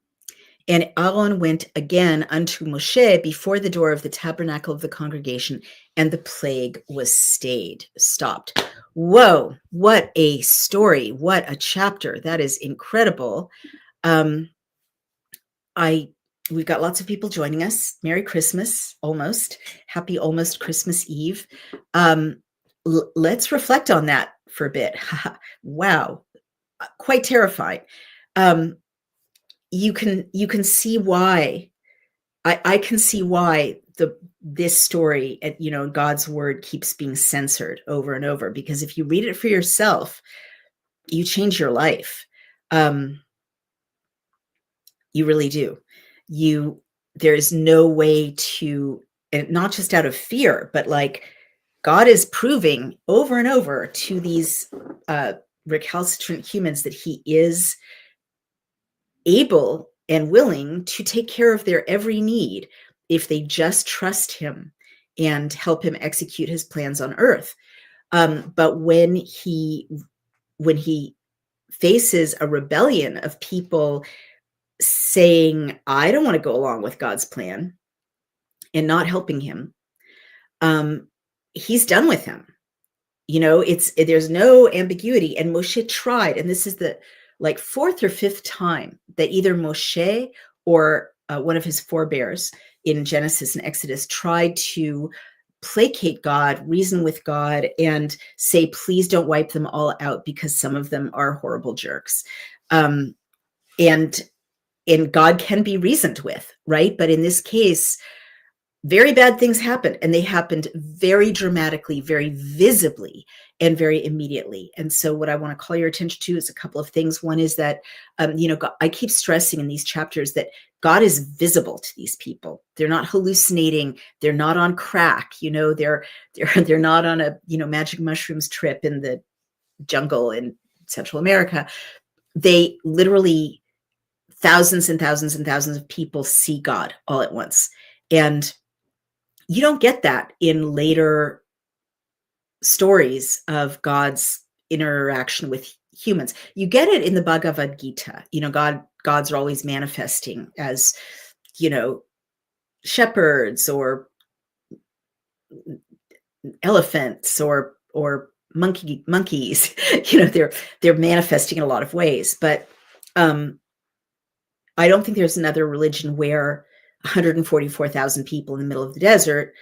And Aaron went again unto Moshe before the door of the tabernacle of the congregation, and the plague was stayed, stopped. Whoa, what a story. What a chapter. That is incredible. We've got lots of people joining us. Merry Christmas, almost. Happy almost Christmas Eve. Let's reflect on that for a bit. Wow, quite terrifying. You can see why I can see why this story, God's word keeps being censored over and over, because if you read it for yourself, you change your life. You really do. There is no way to, and not just out of fear, but like God is proving over and over to these recalcitrant humans that he is able and willing to take care of their every need if they just trust him and help him execute his plans on earth. But when he faces a rebellion of people saying, I don't want to go along with God's plan, and not helping him, he's done with him. There's no ambiguity. And Moshe tried, and this is the fourth or fifth time that either Moshe or one of his forebears in Genesis and Exodus tried to placate God, reason with God, and say, please don't wipe them all out because some of them are horrible jerks. And God can be reasoned with, right? But in this case, very bad things happened, and they happened very dramatically, very visibly, and very immediately. And so what I want to call your attention to is a couple of things. One is that, God, I keep stressing in these chapters that God is visible to these people. They're not hallucinating. They're not on crack. They're not on a, magic mushrooms trip in the jungle in Central America. They literally, thousands and thousands and thousands of people see God all at once. And you don't get that in later stories of God's interaction with humans. You get it in the Bhagavad Gita. God's always manifesting as, shepherds or elephants or monkeys. They're manifesting in a lot of ways. But I don't think there's another religion where 144,000 people in the middle of the desert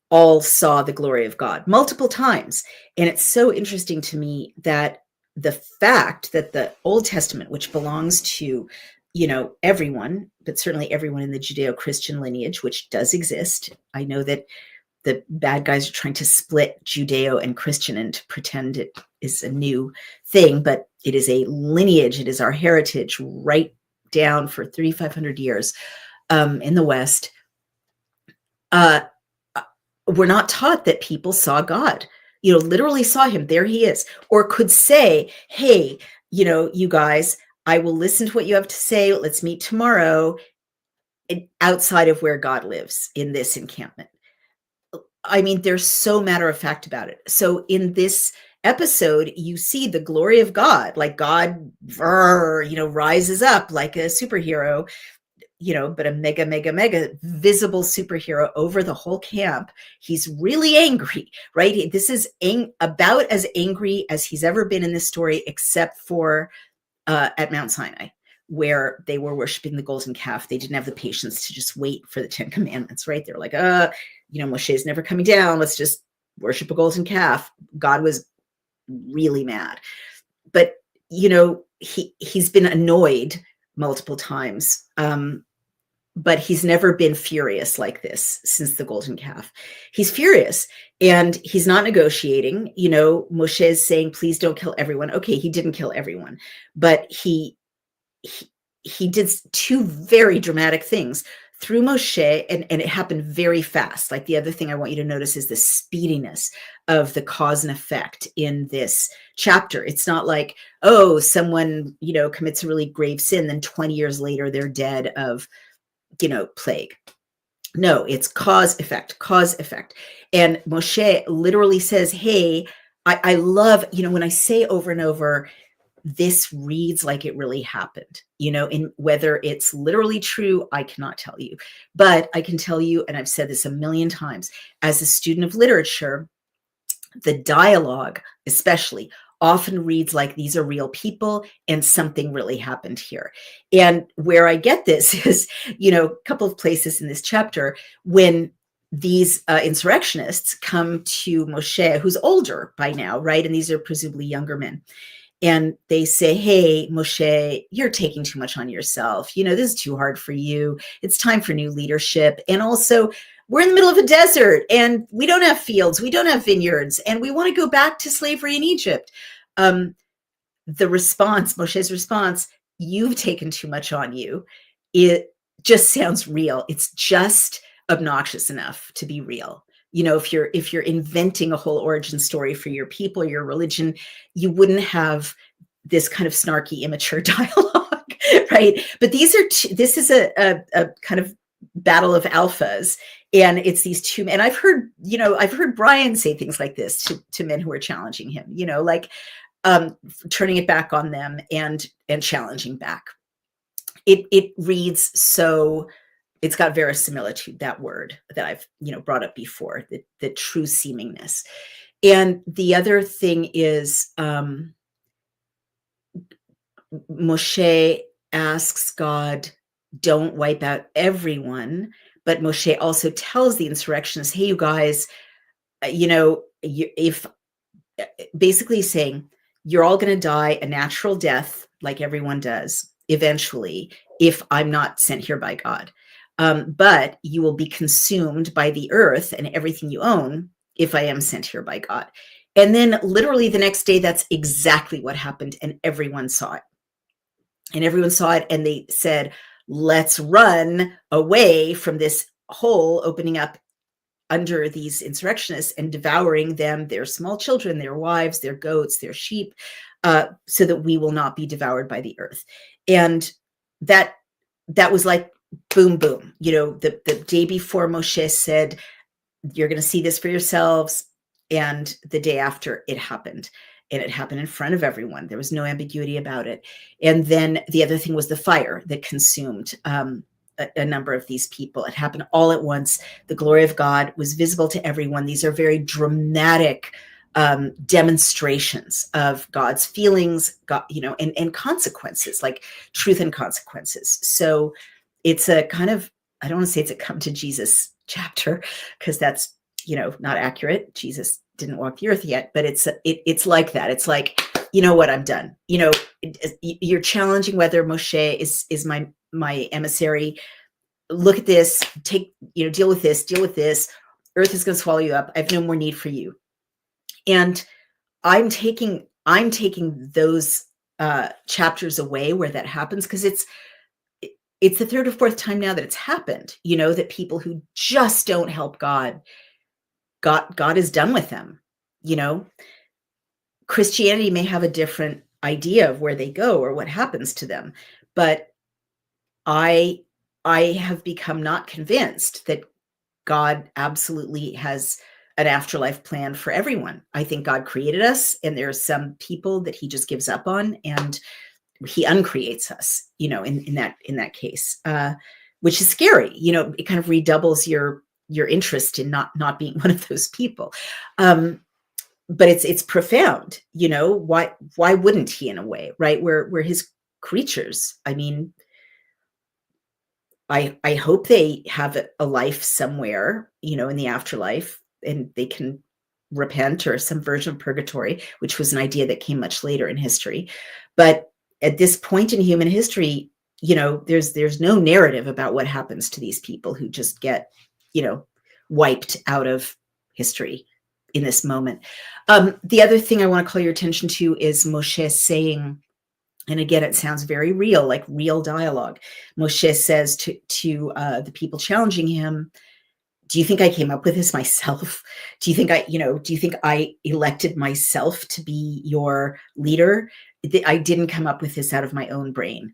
all saw the glory of God multiple times. And it's so interesting to me that the fact that the Old Testament, which belongs to, everyone, but certainly everyone in the Judeo-Christian lineage, which does exist. I know that the bad guys are trying to split Judeo and Christian and to pretend it is a new thing, but it is a lineage. It is our heritage right down for 3,500 years. In the West, we're not taught that people saw God, literally saw him. There he is. Or could say, hey, you guys, I will listen to what you have to say. Let's meet tomorrow outside of where God lives in this encampment. I mean, they're so matter of fact about it. So in this episode, you see the glory of God, like God, rises up like a superhero, but a mega visible superhero over the whole camp. He's really angry, right? This is about as angry as he's ever been in this story, except for at Mount Sinai, where they were worshiping the golden calf. They didn't have the patience to just wait for the 10 commandments, right? They're like, Moshe's never coming down. Let's just worship a golden calf. God was really mad. But, he's been annoyed multiple times. But he's never been furious like this since the golden calf. He's furious and he's not negotiating. Moshe is saying, please don't kill everyone. Okay, he didn't kill everyone, but he did two very dramatic things through Moshe, and it happened very fast. Like, the other thing I want you to notice is the speediness of the cause and effect in this chapter. It's not like, someone, commits a really grave sin, then 20 years later they're dead of plague. No, it's cause effect. And Moshe literally says, hey, I love, when I say over and over, this reads like it really happened, in whether it's literally true, I cannot tell you, but I can tell you, and I've said this a million times, as a student of literature, the dialogue especially often reads like these are real people and something really happened here. And where I get this is, a couple of places in this chapter when these insurrectionists come to Moshe, who's older by now, right? And these are presumably younger men. And they say, hey, Moshe, you're taking too much on yourself. This is too hard for you. It's time for new leadership. And also, we're in the middle of a desert and we don't have fields. We don't have vineyards. And we want to go back to slavery in Egypt. Moshe's response, you've taken too much on you. It just sounds real. It's just obnoxious enough to be real. If you're inventing a whole origin story for your people, your religion, you wouldn't have this kind of snarky, immature dialogue, right? But this is a kind of battle of alphas, and it's these two men. I've heard Brian say things like this to men who are challenging him, turning it back on them and challenging back. It reads so. It's got verisimilitude, that word that I've brought up before, the true seemingness. And the other thing is Moshe asks God, don't wipe out everyone. But Moshe also tells the insurrectionists, hey, you guys, if basically saying you're all going to die a natural death like everyone does eventually if I'm not sent here by God. But you will be consumed by the earth and everything you own if I am sent here by God. And then literally the next day, that's exactly what happened. And everyone saw it. And they said, let's run away from this hole opening up under these insurrectionists and devouring them, their small children, their wives, their goats, their sheep, so that we will not be devoured by the earth. And that was like, boom, boom. The day before Moshe said, you're going to see this for yourselves. And the day after, it happened. And it happened in front of everyone. There was no ambiguity about it. And then the other thing was the fire that consumed a number of these people. It happened all at once. The glory of God was visible to everyone. These are very dramatic demonstrations of God's feelings, God, and consequences, like truth and consequences. So it's a kind of, I don't want to say it's a come to Jesus chapter, because that's, not accurate. Jesus didn't walk the earth yet, but it's like that. It's like, what, I'm done. You're challenging whether Moshe is my emissary. Look at this, deal with this. Earth is going to swallow you up. I have no more need for you. And I'm taking those chapters away where that happens, because it's the third or fourth time now that it's happened, that people who just don't help God is done with them. Christianity may have a different idea of where they go or what happens to them, but I have become not convinced that God absolutely has an afterlife plan for everyone. I think God created us, and there are some people that he just gives up on, and he uncreates us, in that case. which is scary. It kind of redoubles your interest in not being one of those people. But it's profound. Why wouldn't he, in a way, right? We're his creatures. I mean, I hope they have a life somewhere, in the afterlife, and they can repent, or some version of purgatory, which was an idea that came much later in history. But at this point in human history, there's no narrative about what happens to these people who just get, wiped out of history in this moment. The other thing I want to call your attention to is Moshe saying, and again, it sounds very real, like real dialogue. Moshe says to the people challenging him, do you think I came up with this myself? Do you think I elected myself to be your leader? I didn't come up with this out of my own brain.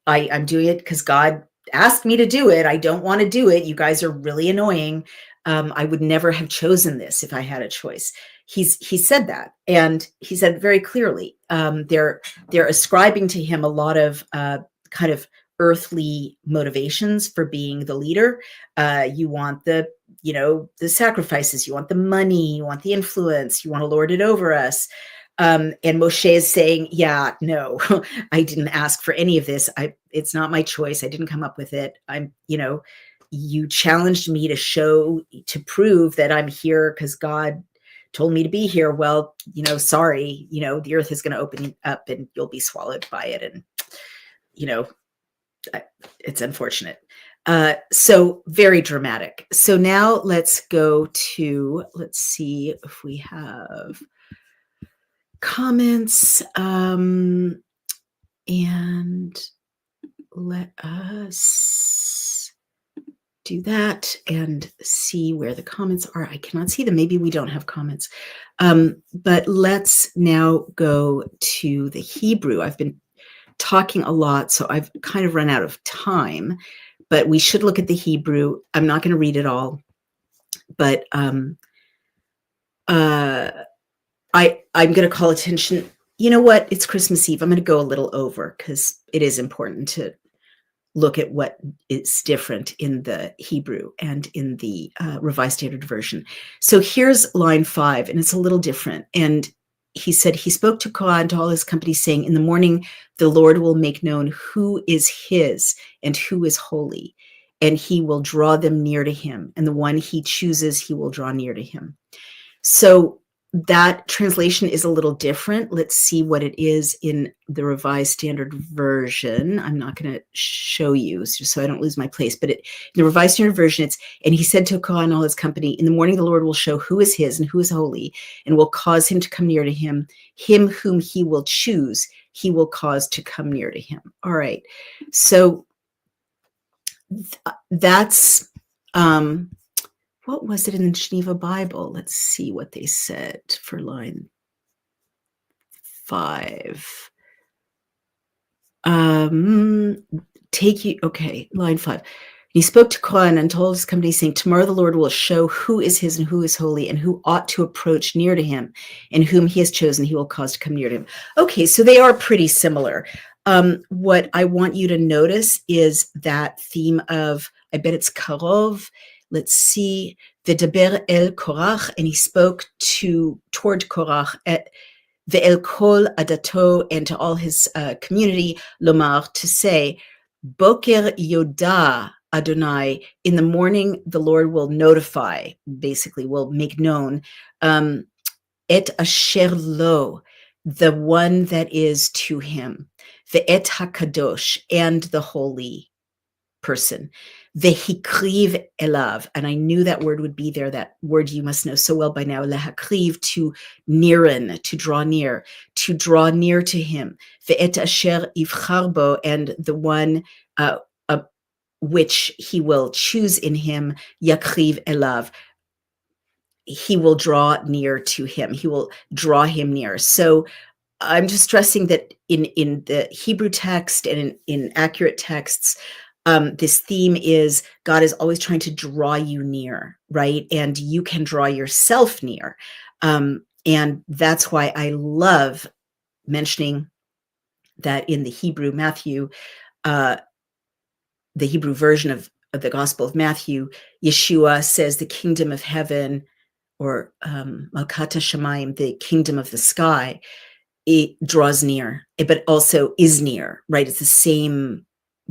I'm doing it because God asked me to do it. I don't want to do it. You guys are really annoying. I would never have chosen this if I had a choice. He said that, and he said very clearly. They're ascribing to him a lot of kind of earthly motivations for being the leader. You want the sacrifices, you want the money, you want the influence, you want to lord it over us. And Moshe is saying, yeah, no, I didn't ask for any of this. It's not my choice. I didn't come up with it. You challenged me to prove that I'm here because God told me to be here. Well, sorry, the earth is going to open up and you'll be swallowed by it. And, it's unfortunate. So very dramatic. So now let's see if we have comments, and let us do that and see where the comments are. I cannot see them. Maybe we don't have comments. But let's now go to the Hebrew. I've been talking a lot, so I've kind of run out of time, but we should look at the Hebrew. I'm not going to read it all, but I'm going to call attention. You know what? It's Christmas Eve. I'm going to go a little over because it is important to look at what is different in the Hebrew and in the Revised Standard Version. So here's line 5, and it's a little different. And he said, he spoke to Korah and to all his company, saying, in the morning, the Lord will make known who is his and who is holy, and he will draw them near to him. And the one he chooses, he will draw near to him. So that translation is a little different. Let's see what it is in the Revised Standard Version. I'm not going to show you so I don't lose my place, but in the Revised Standard Version, it's, and he said to Korah and all his company, in the morning the Lord will show who is his and who is holy, and will cause him to come near to him. Him whom he will choose, he will cause to come near to him. All right. So that's... what was it in the Geneva Bible? Let's see what they said for line 5. Line 5. He spoke to Korah and told his company, saying, tomorrow the Lord will show who is his and who is holy, and who ought to approach near to him, and whom he has chosen, he will cause to come near to him. Okay, so they are pretty similar. What I want you to notice is that theme of, I bet it's karov. Let's see, V'daber el Korach, and he spoke toward Korach, Ve'el kol adato, and to all his community, lomar, to say, Boker yoda Adonai, in the morning the Lord will notify, basically will make known, et asher lo, the one that is to him, ve'et hakadosh, and the holy person, vehikriv elav, and I knew that word would be there, that word you must know so well by now, lehakriv, to nearen, to draw near to him, ve'et asher ivchar bo, and the one which he will choose in him, yakriv elav, he will draw near to him, he will draw him near. So I'm just stressing that in the Hebrew text and in accurate texts, this theme is God is always trying to draw you near, right? And you can draw yourself near. And that's why I love mentioning that in the Hebrew Matthew, the Hebrew version of the Gospel of Matthew, Yeshua says the kingdom of heaven, or Malkat Shamayim, the kingdom of the sky, it draws near, but also is near, right? It's the same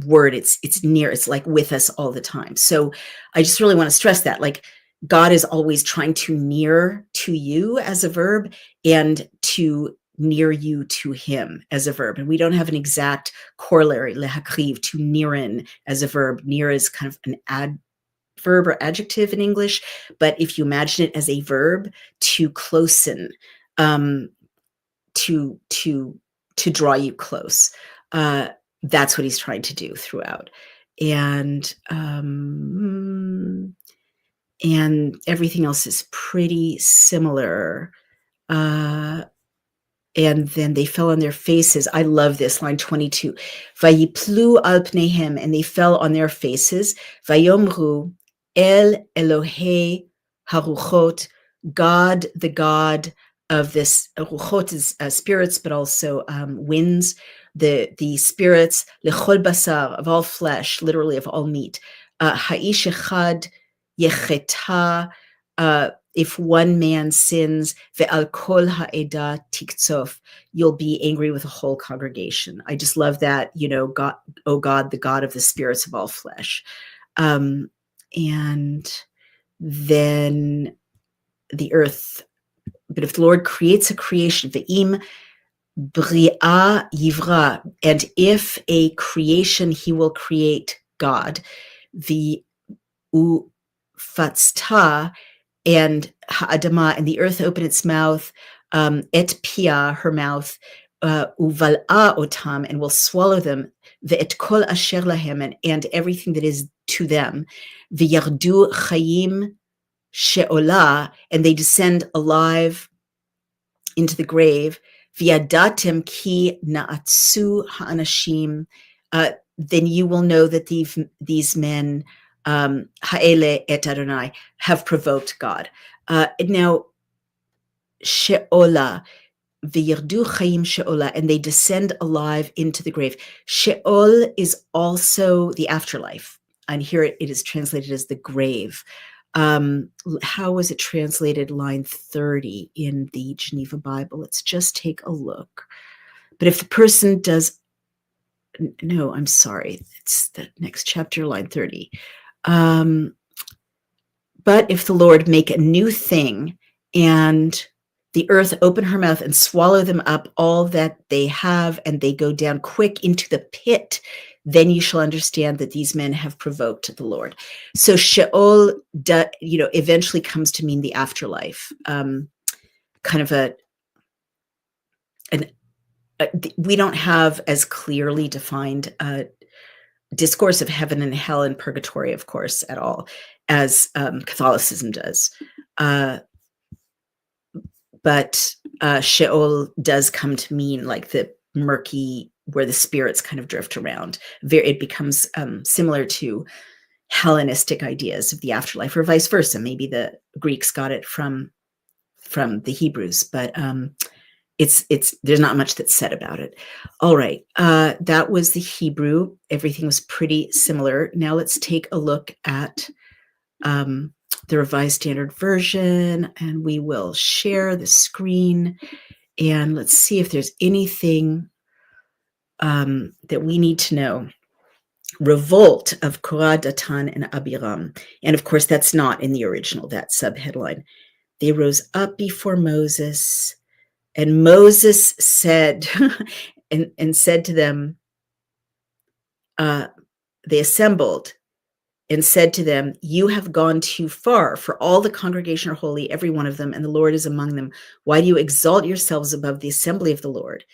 word. It's near. It's like with us all the time. So I just really want to stress that, like, God is always trying to near to you as a verb, and to near you to him as a verb. And we don't have an exact corollary, lehakriv, to nearin as a verb. Near is kind of an adverb or adjective in English, but if you imagine it as a verb, to closen, to draw you close, that's what he's trying to do throughout. And everything else is pretty similar. And then they fell on their faces. I love this, line 22. Vayiplu al pnehem, and they fell on their faces. Vayomru el Elohei haruchot, God, the God of this. Ruchot is spirits, but also winds. The spirits, lechol basar, of all flesh, literally of all meat. Ha'ish echad yecheta, if one man sins, ve'al kol ha'eda tiktsof, you'll be angry with the whole congregation. I just love that, God, oh God, the God of the spirits of all flesh. And then the earth. But if the Lord creates a creation, ve'im bria yivra, and if a creation, he will create God, the ufatzta, and ha'adama, and the earth opened its mouth, et pia, her mouth, uval'a otam, and will swallow them, ve'et kol asher lahem, and everything that is to them, ve'yardu chayim she'olah, and they descend alive into the grave, v'yadatem ki na'atsu ha'anashim, then you will know that these men, ha'ele et Adonai, have provoked God. Now, she'olah, v'yirdu chayim she'olah, and they descend alive into the grave. She'ol is also the afterlife, and here it is translated as the grave. How was it translated? Line 30 in the Geneva Bible. Let's just take a look. But if the person does, no, I'm sorry, it's the next chapter, line 30. But if the Lord make a new thing, and the earth open her mouth and swallow them up, all that they have, and they go down quick into the pit, then you shall understand that these men have provoked the Lord. So Sheol, eventually comes to mean the afterlife. Kind of we don't have as clearly defined discourse of heaven and hell and purgatory, of course, at all, as Catholicism does. But Sheol does come to mean like the murky, where the spirits kind of drift around. It becomes similar to Hellenistic ideas of the afterlife, or vice versa. Maybe the Greeks got it from the Hebrews, but there's not much that's said about it. All right, that was the Hebrew. Everything was pretty similar. Now let's take a look at the Revised Standard Version, and we will share the screen, and let's see if there's anything that we need to know. Revolt of Korah, Datan, and Abiram. And of course, that's not in the original, that subheadline. They rose up before Moses, and Moses said, and said to them, they assembled and said to them, you have gone too far, for all the congregation are holy, every one of them, and the Lord is among them. Why do you exalt yourselves above the assembly of the Lord?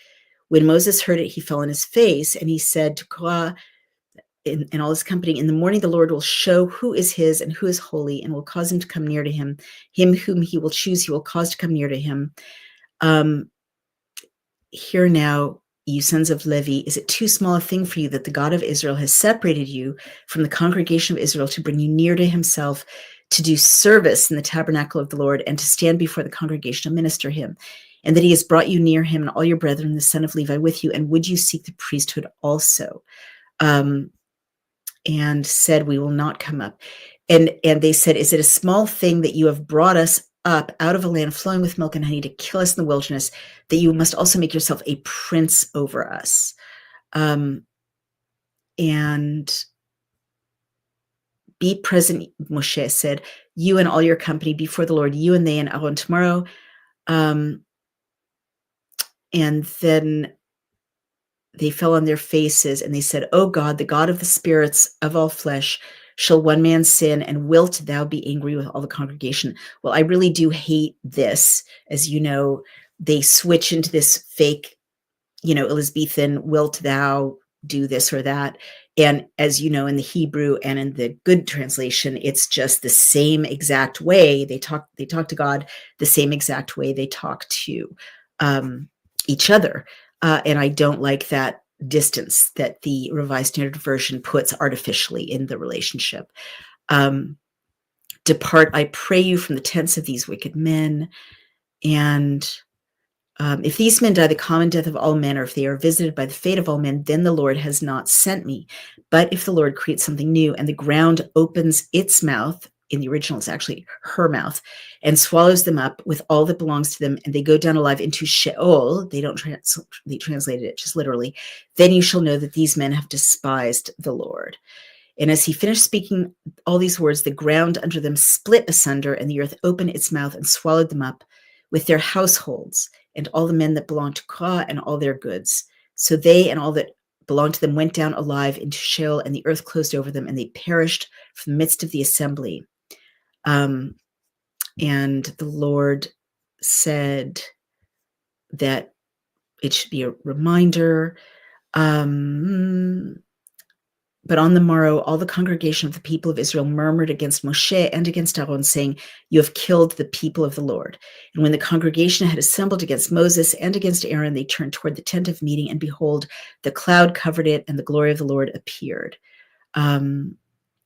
When Moses heard it, he fell on his face, and he said to Korah and all his company, in the morning the Lord will show who is his and who is holy, and will cause him to come near to him. Him whom he will choose, he will cause to come near to him. Hear now, you sons of Levi, is it too small a thing for you that the God of Israel has separated you from the congregation of Israel to bring you near to himself, to do service in the tabernacle of the Lord, and to stand before the congregation and minister him? And that he has brought you near him and all your brethren, the son of Levi, with you, and would you seek the priesthood also? and said, we will not come up. And they said, is it a small thing that you have brought us up out of a land flowing with milk and honey to kill us in the wilderness, that you must also make yourself a prince over us? And be present, Moshe said, you and all your company before the Lord, you and they and Aaron tomorrow. And then they fell on their faces and they said, "O God, the God of the spirits of all flesh, shall one man sin, and wilt thou be angry with all the congregation?" Well, I really do hate this. As you know, they switch into this fake, Elizabethan, wilt thou do this or that. And as you know, in the Hebrew and in the good translation, it's just the same exact way they talk to God, the same exact way they talk to each other. And I don't like that distance that the Revised Standard Version puts artificially in the relationship. Depart, I pray you, from the tents of these wicked men. And if these men die the common death of all men, or if they are visited by the fate of all men, then the Lord has not sent me. But if the Lord creates something new, and the ground opens its mouth, in the original it's actually her mouth, and swallows them up with all that belongs to them, and they go down alive into Sheol, they don't they translated it just literally, then you shall know that these men have despised the Lord. And as he finished speaking all these words, the ground under them split asunder, and the earth opened its mouth and swallowed them up with their households, and all the men that belonged to Korah and all their goods. So they and all that belonged to them went down alive into Sheol, and the earth closed over them, and they perished from the midst of the assembly. And the Lord said that it should be a reminder. But on the morrow, all the congregation of the people of Israel murmured against Moshe and against Aaron, saying, "You have killed the people of the Lord." And when the congregation had assembled against Moses and against Aaron, they turned toward the tent of meeting, and behold, the cloud covered it, and the glory of the Lord appeared. And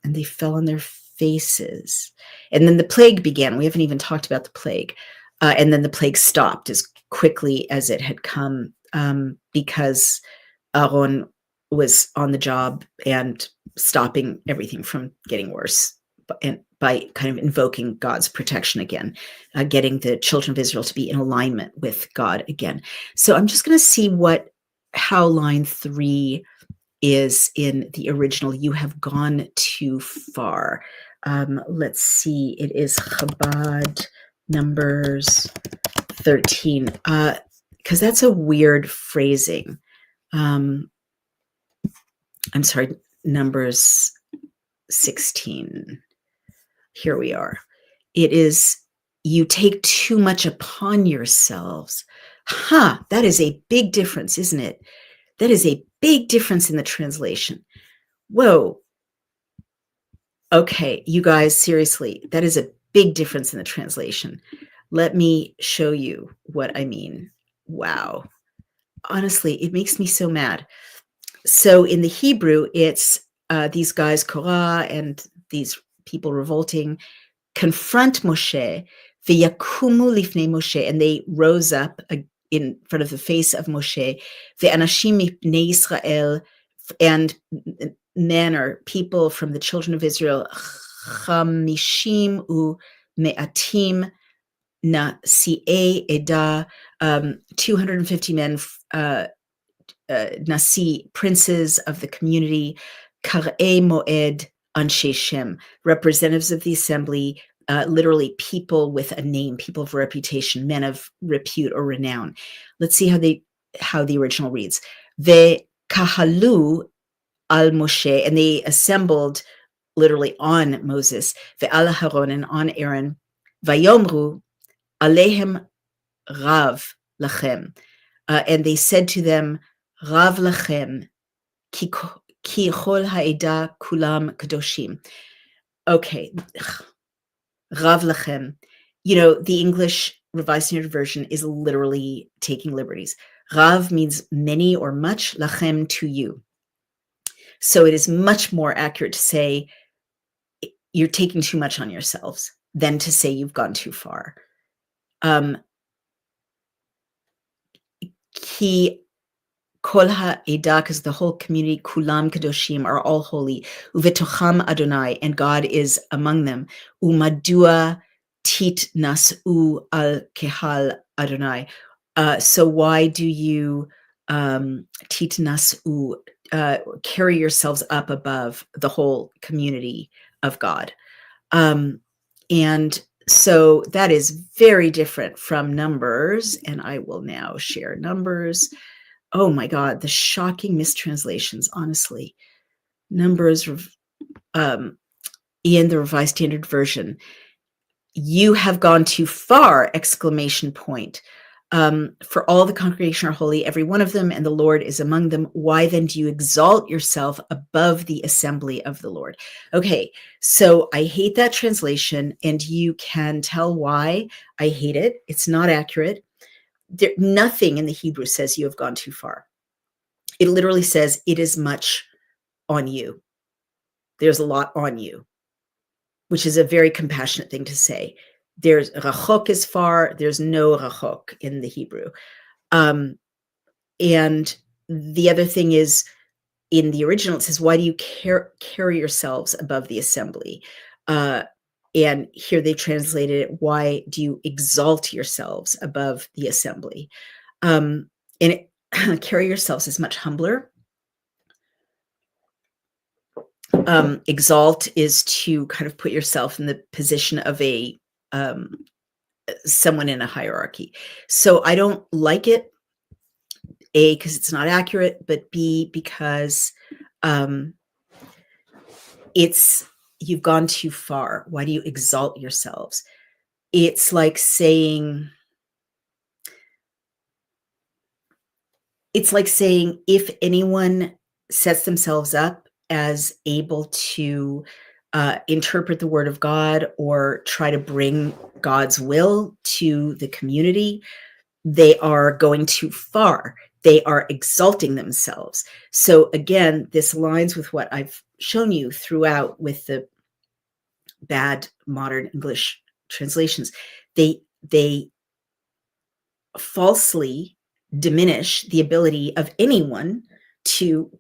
they fell on their faces. And then the plague began. We haven't even talked about the plague. And then the plague stopped as quickly as it had come, because Aaron was on the job and stopping everything from getting worse, and by kind of invoking God's protection again, getting the children of Israel to be in alignment with God again. So I'm just going to see how line 3 is in the original. You have gone too far. Let's see. It is Chabad Numbers 13, because that's a weird phrasing. I'm sorry, Numbers 16. Here we are. It is, you take too much upon yourselves. That is a big difference, isn't it? That is a big difference in the translation. Whoa. Okay, you guys, seriously, that is a big difference in the translation. Let me show you what I mean. Wow. Honestly, it makes me so mad. So in the Hebrew, it's these guys, Korah, and these people revolting, confront Moshe, v'yakumu lifnei Moshe, and they rose up in front of the face of Moshe, ve'anashim mipnei Yisrael, and men or people from the children of Israel, chamishim u me'atim nasi'ei eda, 250 men, Nasi, princes of the community, Kar'ei Moed Anshe Shem, representatives of the assembly, literally people with a name, people of reputation, men of repute or renown. Let's see how the original reads. Ve kahalu al Moshe, and they assembled literally on Moses, ve al Haron, and on Aaron, vayomru alehem rav lachem, and they said to them, Rav lachem, ki chol ha'eda kulam kadoshim. Okay, Rav lachem. The English Revised Standard Version is literally taking liberties. Rav means many or much, lachem, to you. So it is much more accurate to say you're taking too much on yourselves than to say you've gone too far. Ki Kol ha'eda, because the whole community, kulam kadoshim, are all holy. Uvetocham Adonai, and God is among them. Umadua tit nasu al kehal Adonai. So why do you tit nasu, carry yourselves up above the whole community of God? And so that is very different from Numbers, and I will now share Numbers. Oh my God, the shocking mistranslations, honestly. Numbers in the Revised Standard Version. You have gone too far, exclamation point. For all the congregation are holy, every one of them, and the Lord is among them. Why then do you exalt yourself above the assembly of the Lord? Okay, so I hate that translation, and you can tell why I hate it. It's not accurate. Nothing in the Hebrew says you have gone too far. It literally says it is much on you. There's a lot on you, which is a very compassionate thing to say. There's rachok is far. There's no rachok in the Hebrew. And the other thing is, in the original, it says, why do you carry yourselves above the assembly? And here they translated it, why do you exalt yourselves above the assembly? And carry yourselves is much humbler. Exalt is to kind of put yourself in the position of a someone in a hierarchy. So I don't like it, A, because it's not accurate, but B, because you've gone too far. Why do you exalt yourselves? It's like saying if anyone sets themselves up as able to interpret the word of God or try to bring God's will to the community, they are going too far. They are exalting themselves. So again, this aligns with what I've shown you throughout with the bad modern English translations. They falsely diminish the ability of anyone to,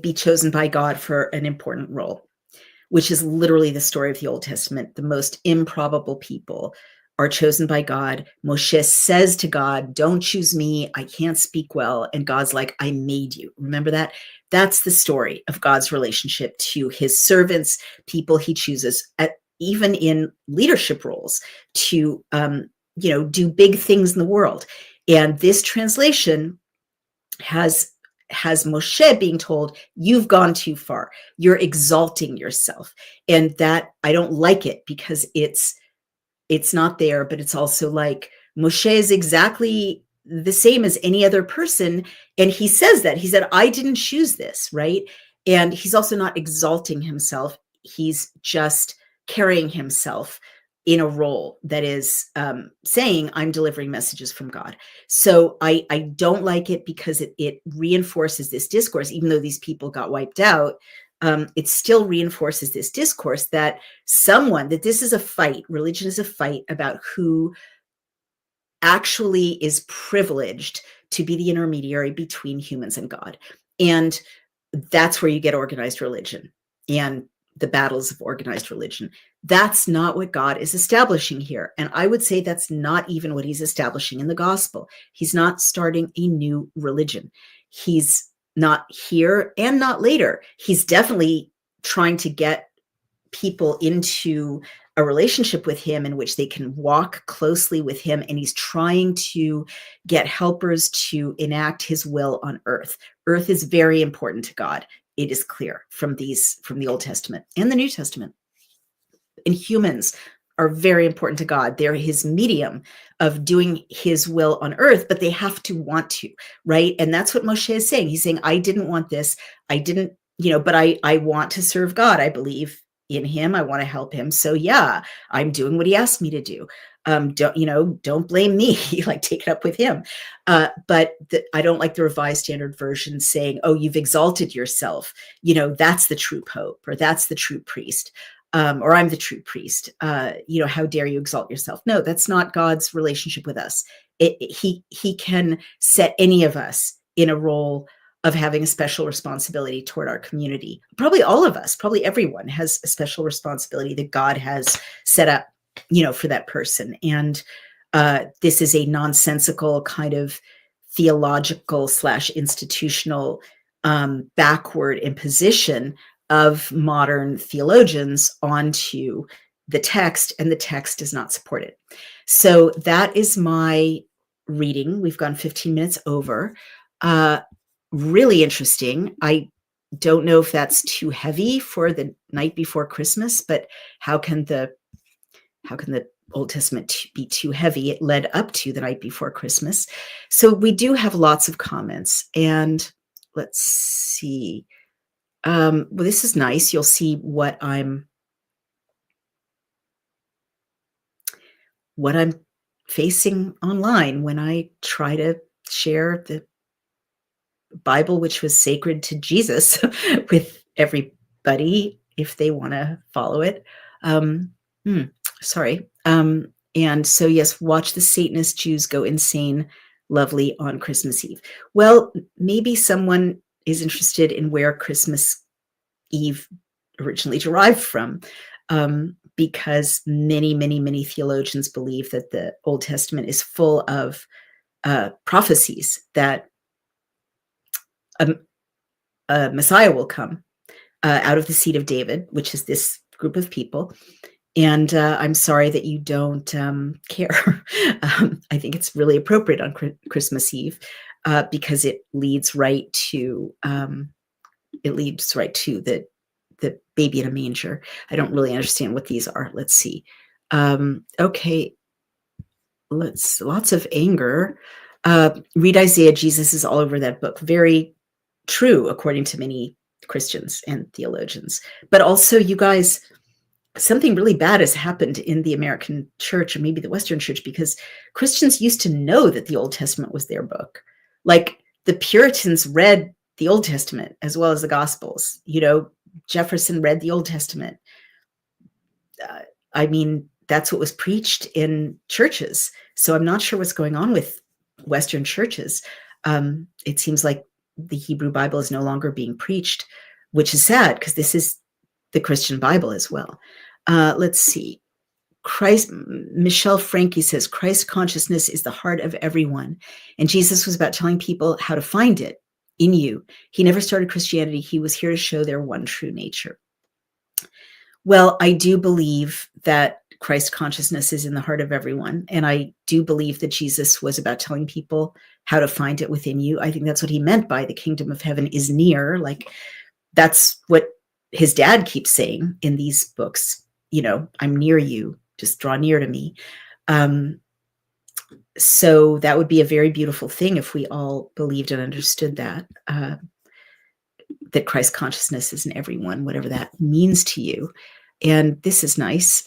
be chosen by God for an important role, which is literally the story of the Old Testament. The most improbable people are chosen by God. Moshe says to God, don't choose me. I can't speak well. And God's like, I made you. Remember that? That's the story of God's relationship to his servants, people he chooses, even in leadership roles, to do big things in the world. And this translation has Moshe being told, you've gone too far. You're exalting yourself. And that, I don't like it, because it's not there, but it's also like Moshe is exactly the same as any other person. And he says that. He said, I didn't choose this, right? And he's also not exalting himself. He's just carrying himself in a role that is saying, I'm delivering messages from God. So I don't like it, because it reinforces this discourse. Even though these people got wiped out, it still reinforces this discourse that this is a fight. Religion is a fight about who actually is privileged to be the intermediary between humans and God. And that's where you get organized religion and the battles of organized religion. That's not what God is establishing here. And I would say that's not even what he's establishing in the gospel. He's not starting a new religion. He's not here and not later. He's definitely trying to get people into a relationship with him in which they can walk closely with him. And he's trying to get helpers to enact his will on earth. Earth is very important to God. It is clear from the Old Testament and the New Testament. And humans are very important to God. They're his medium of doing his will on earth, but they have to want to, right? And that's what Moshe is saying. He's saying, I didn't want this. I didn't, but I want to serve God. I believe in him. I want to help him. So yeah, I'm doing what he asked me to do. Don't blame me, like take it up with him. But I don't like the Revised Standard Version saying, oh, you've exalted yourself. That's the true pope, or that's the true priest. Or I'm the true priest. How dare you exalt yourself? No, that's not God's relationship with us. He can set any of us in a role of having a special responsibility toward our community. Probably all of us, probably everyone has a special responsibility that God has set up, for that person. And this is a nonsensical kind of theological / institutional backward imposition of modern theologians onto the text, and the text does not support it. So that is my reading. We've gone 15 minutes over. Really interesting. I don't know if that's too heavy for the night before Christmas, but how can the Old Testament be too heavy? It led up to the night before Christmas. So we do have lots of comments, and let's see. Well, this is nice. You'll see what I'm facing online when I try to share the Bible, which was sacred to Jesus, with everybody if they want to follow it. Sorry. And so, yes, watch the Satanist Jews go insane, lovely on Christmas Eve. Well, maybe someone is interested in where Christmas Eve originally derived from, because many, many, many theologians believe that the Old Testament is full of prophecies that a Messiah will come out of the seed of David, which is this group of people. And I'm sorry that you don't care. I think it's really appropriate on Christmas Eve because it leads right to the baby in a manger. I don't really understand what these are. Let's see. Okay, lots of anger. Read Isaiah. Jesus is all over that book. Very true, according to many Christians and theologians. But also, you guys, something really bad has happened in the American church, or maybe the Western church, because Christians used to know that the Old Testament was their book. Like the Puritans read the Old Testament as well as the Gospels. Jefferson read the Old Testament. I mean, that's what was preached in churches. So I'm not sure what's going on with Western churches. It seems like the Hebrew Bible is no longer being preached, which is sad because this is the Christian Bible as well. Let's see. Michelle Frankie says, Christ consciousness is the heart of everyone. And Jesus was about telling people how to find it in you. He never started Christianity. He was here to show their one true nature. Well, I do believe that Christ consciousness is in the heart of everyone. And I do believe that Jesus was about telling people how to find it within you. I think that's what he meant by the kingdom of heaven is near. Like that's what his dad keeps saying in these books. I'm near you, just draw near to me. So that would be a very beautiful thing if we all believed and understood that Christ consciousness is in everyone, whatever that means to you. And this is nice.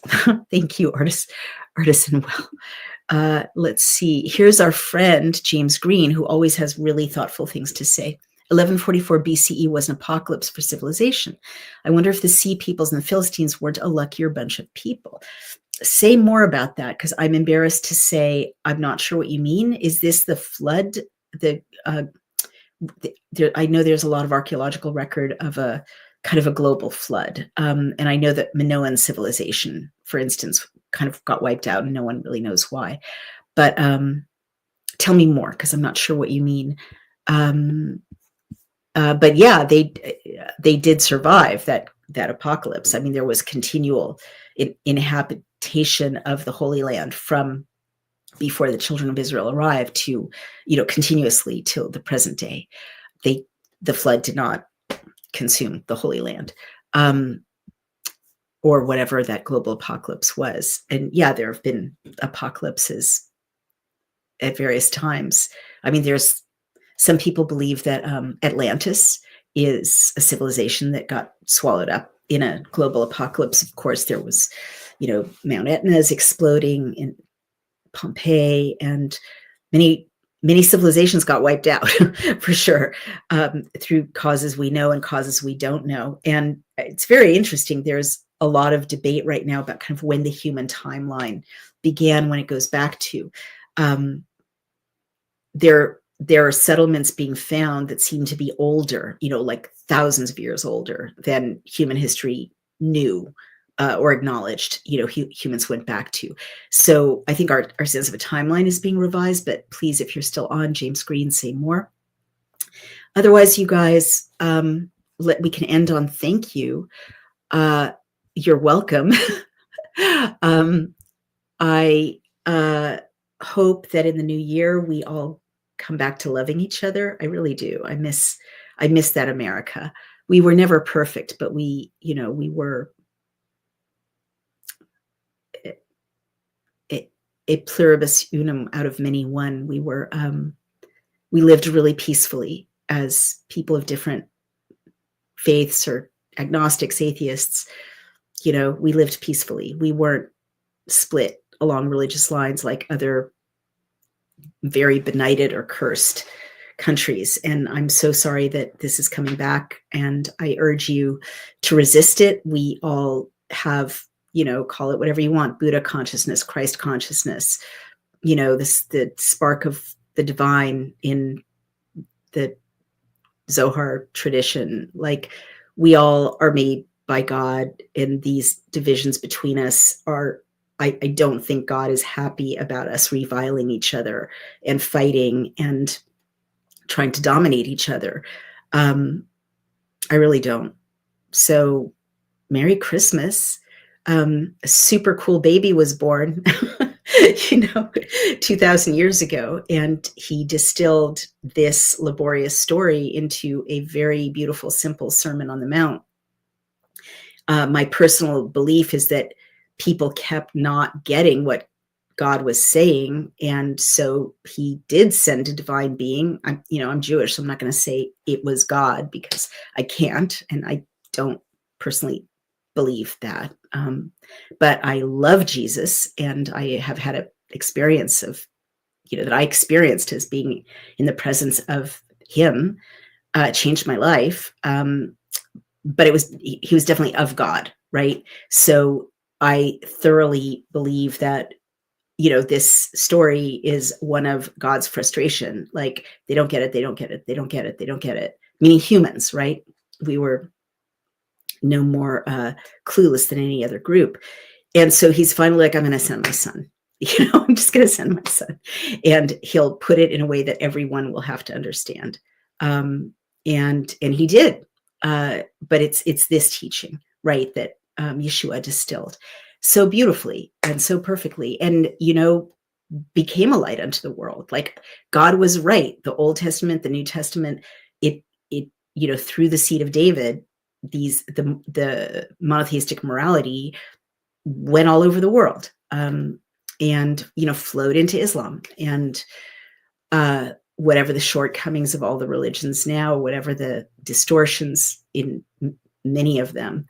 Thank you, Artisan Well. Let's see. Here's our friend, James Green, who always has really thoughtful things to say. 1144 BCE was an apocalypse for civilization. I wonder if the sea peoples and the Philistines weren't a luckier bunch of people. Say more about that, because I'm embarrassed to say I'm not sure what you mean. Is this the flood? I know there's a lot of archaeological record of a kind of a global flood. And I know that Minoan civilization, for instance, kind of got wiped out and no one really knows why. But tell me more, because I'm not sure what you mean. But yeah, they did survive that apocalypse. I mean, there was continual inhabitation of the Holy Land from before the children of Israel arrived to, continuously till the present day. The flood did not consume the Holy Land, or whatever that global apocalypse was. And yeah, there have been apocalypses at various times. I mean, some people believe that Atlantis is a civilization that got swallowed up in a global apocalypse. Of course, there was, Mount Etna is exploding in Pompeii, and many civilizations got wiped out for sure, through causes we know and causes we don't know. And it's very interesting. There's a lot of debate right now about kind of when the human timeline began, when it goes back to. there are settlements being found that seem to be older, like thousands of years older than human history knew or acknowledged, humans went back to. So I think our sense of a timeline is being revised, but please, if you're still on, James Green, say more. Otherwise, you guys, we can end on thank you. You're welcome. I hope that in the new year, we all come back to loving each other. I really do. I miss that America. We were never perfect, but we were a pluribus unum, out of many one. We lived really peacefully as people of different faiths, or agnostics, atheists. We lived peacefully. We weren't split along religious lines like other very benighted or cursed countries. And I'm so sorry that this is coming back, and I urge you to resist it. We all have, call it whatever you want, Buddha consciousness, Christ consciousness, the spark of the divine in the Zohar tradition. Like, we all are made by God, and these divisions between us are, I don't think God is happy about us reviling each other and fighting and trying to dominate each other. I really don't. So Merry Christmas. A super cool baby was born, 2,000 years ago. And he distilled this laborious story into a very beautiful, simple Sermon on the Mount. My personal belief is that people kept not getting what God was saying. And so he did send a divine being. I'm Jewish, so I'm not going to say it was God, because I can't, and I don't personally believe that. But I love Jesus, and I have had an experience of, that I experienced as being in the presence of him, changed my life. But he was definitely of God, right? So I thoroughly believe that, this story is one of God's frustration. Like, they don't get it, they don't get it, they don't get it, they don't get it. Meaning humans, right? We were no more clueless than any other group. And so he's finally like, I'm going to send my son. I'm just going to send my son. And he'll put it in a way that everyone will have to understand. And he did. But it's this teaching, right, that Yeshua distilled so beautifully and so perfectly, and became a light unto the world. Like, God was right. The Old Testament, the New Testament, it through the seed of David, the monotheistic morality went all over the world, and flowed into Islam, and whatever the shortcomings of all the religions now, whatever the distortions in many of them,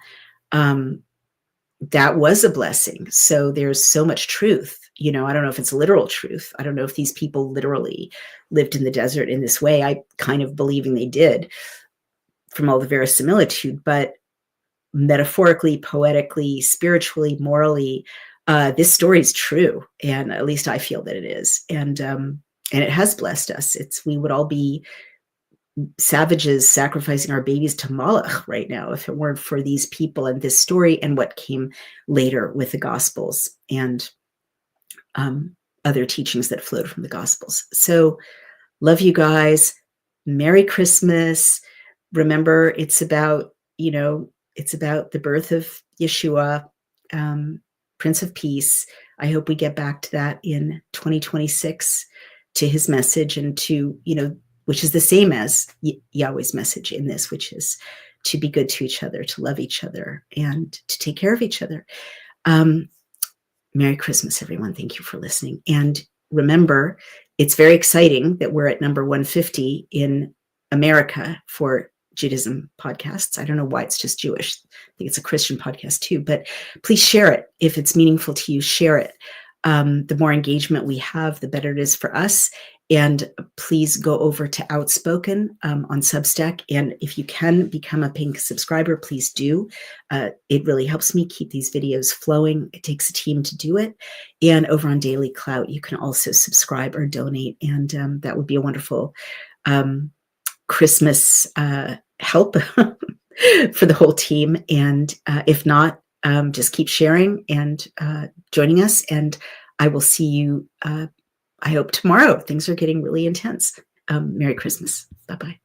that was a blessing. So there's so much truth. I don't know if it's literal truth. I don't know if these people literally lived in the desert in this way. I kind of believing they did from all the verisimilitude, but metaphorically, poetically, spiritually, morally, this story is true. And at least I feel that it is. And it has blessed us. We would all be savages sacrificing our babies to Moloch right now if it weren't for these people and this story and what came later with the Gospels and other teachings that flowed from the Gospels. So love you guys. Merry Christmas. Remember, it's about the birth of Yeshua, Prince of Peace. I hope we get back to that in 2026, to his message, and to, which is the same as Yahweh's message in this, which is to be good to each other, to love each other, and to take care of each other. Merry Christmas, everyone. Thank you for listening. And remember, it's very exciting that we're at number 150 in America for Judaism podcasts. I don't know why it's just Jewish. I think it's a Christian podcast too, but please share it. If it's meaningful to you, share it. The more engagement we have, the better it is for us. And please go over to Outspoken on Substack. And if you can become a pink subscriber, please do. It really helps me keep these videos flowing. It takes a team to do it. And over on Daily Clout, you can also subscribe or donate. And that would be a wonderful Christmas help for the whole team. And if not, just keep sharing and joining us. And I will see you I hope tomorrow. Things are getting really intense. Merry Christmas. Bye-bye.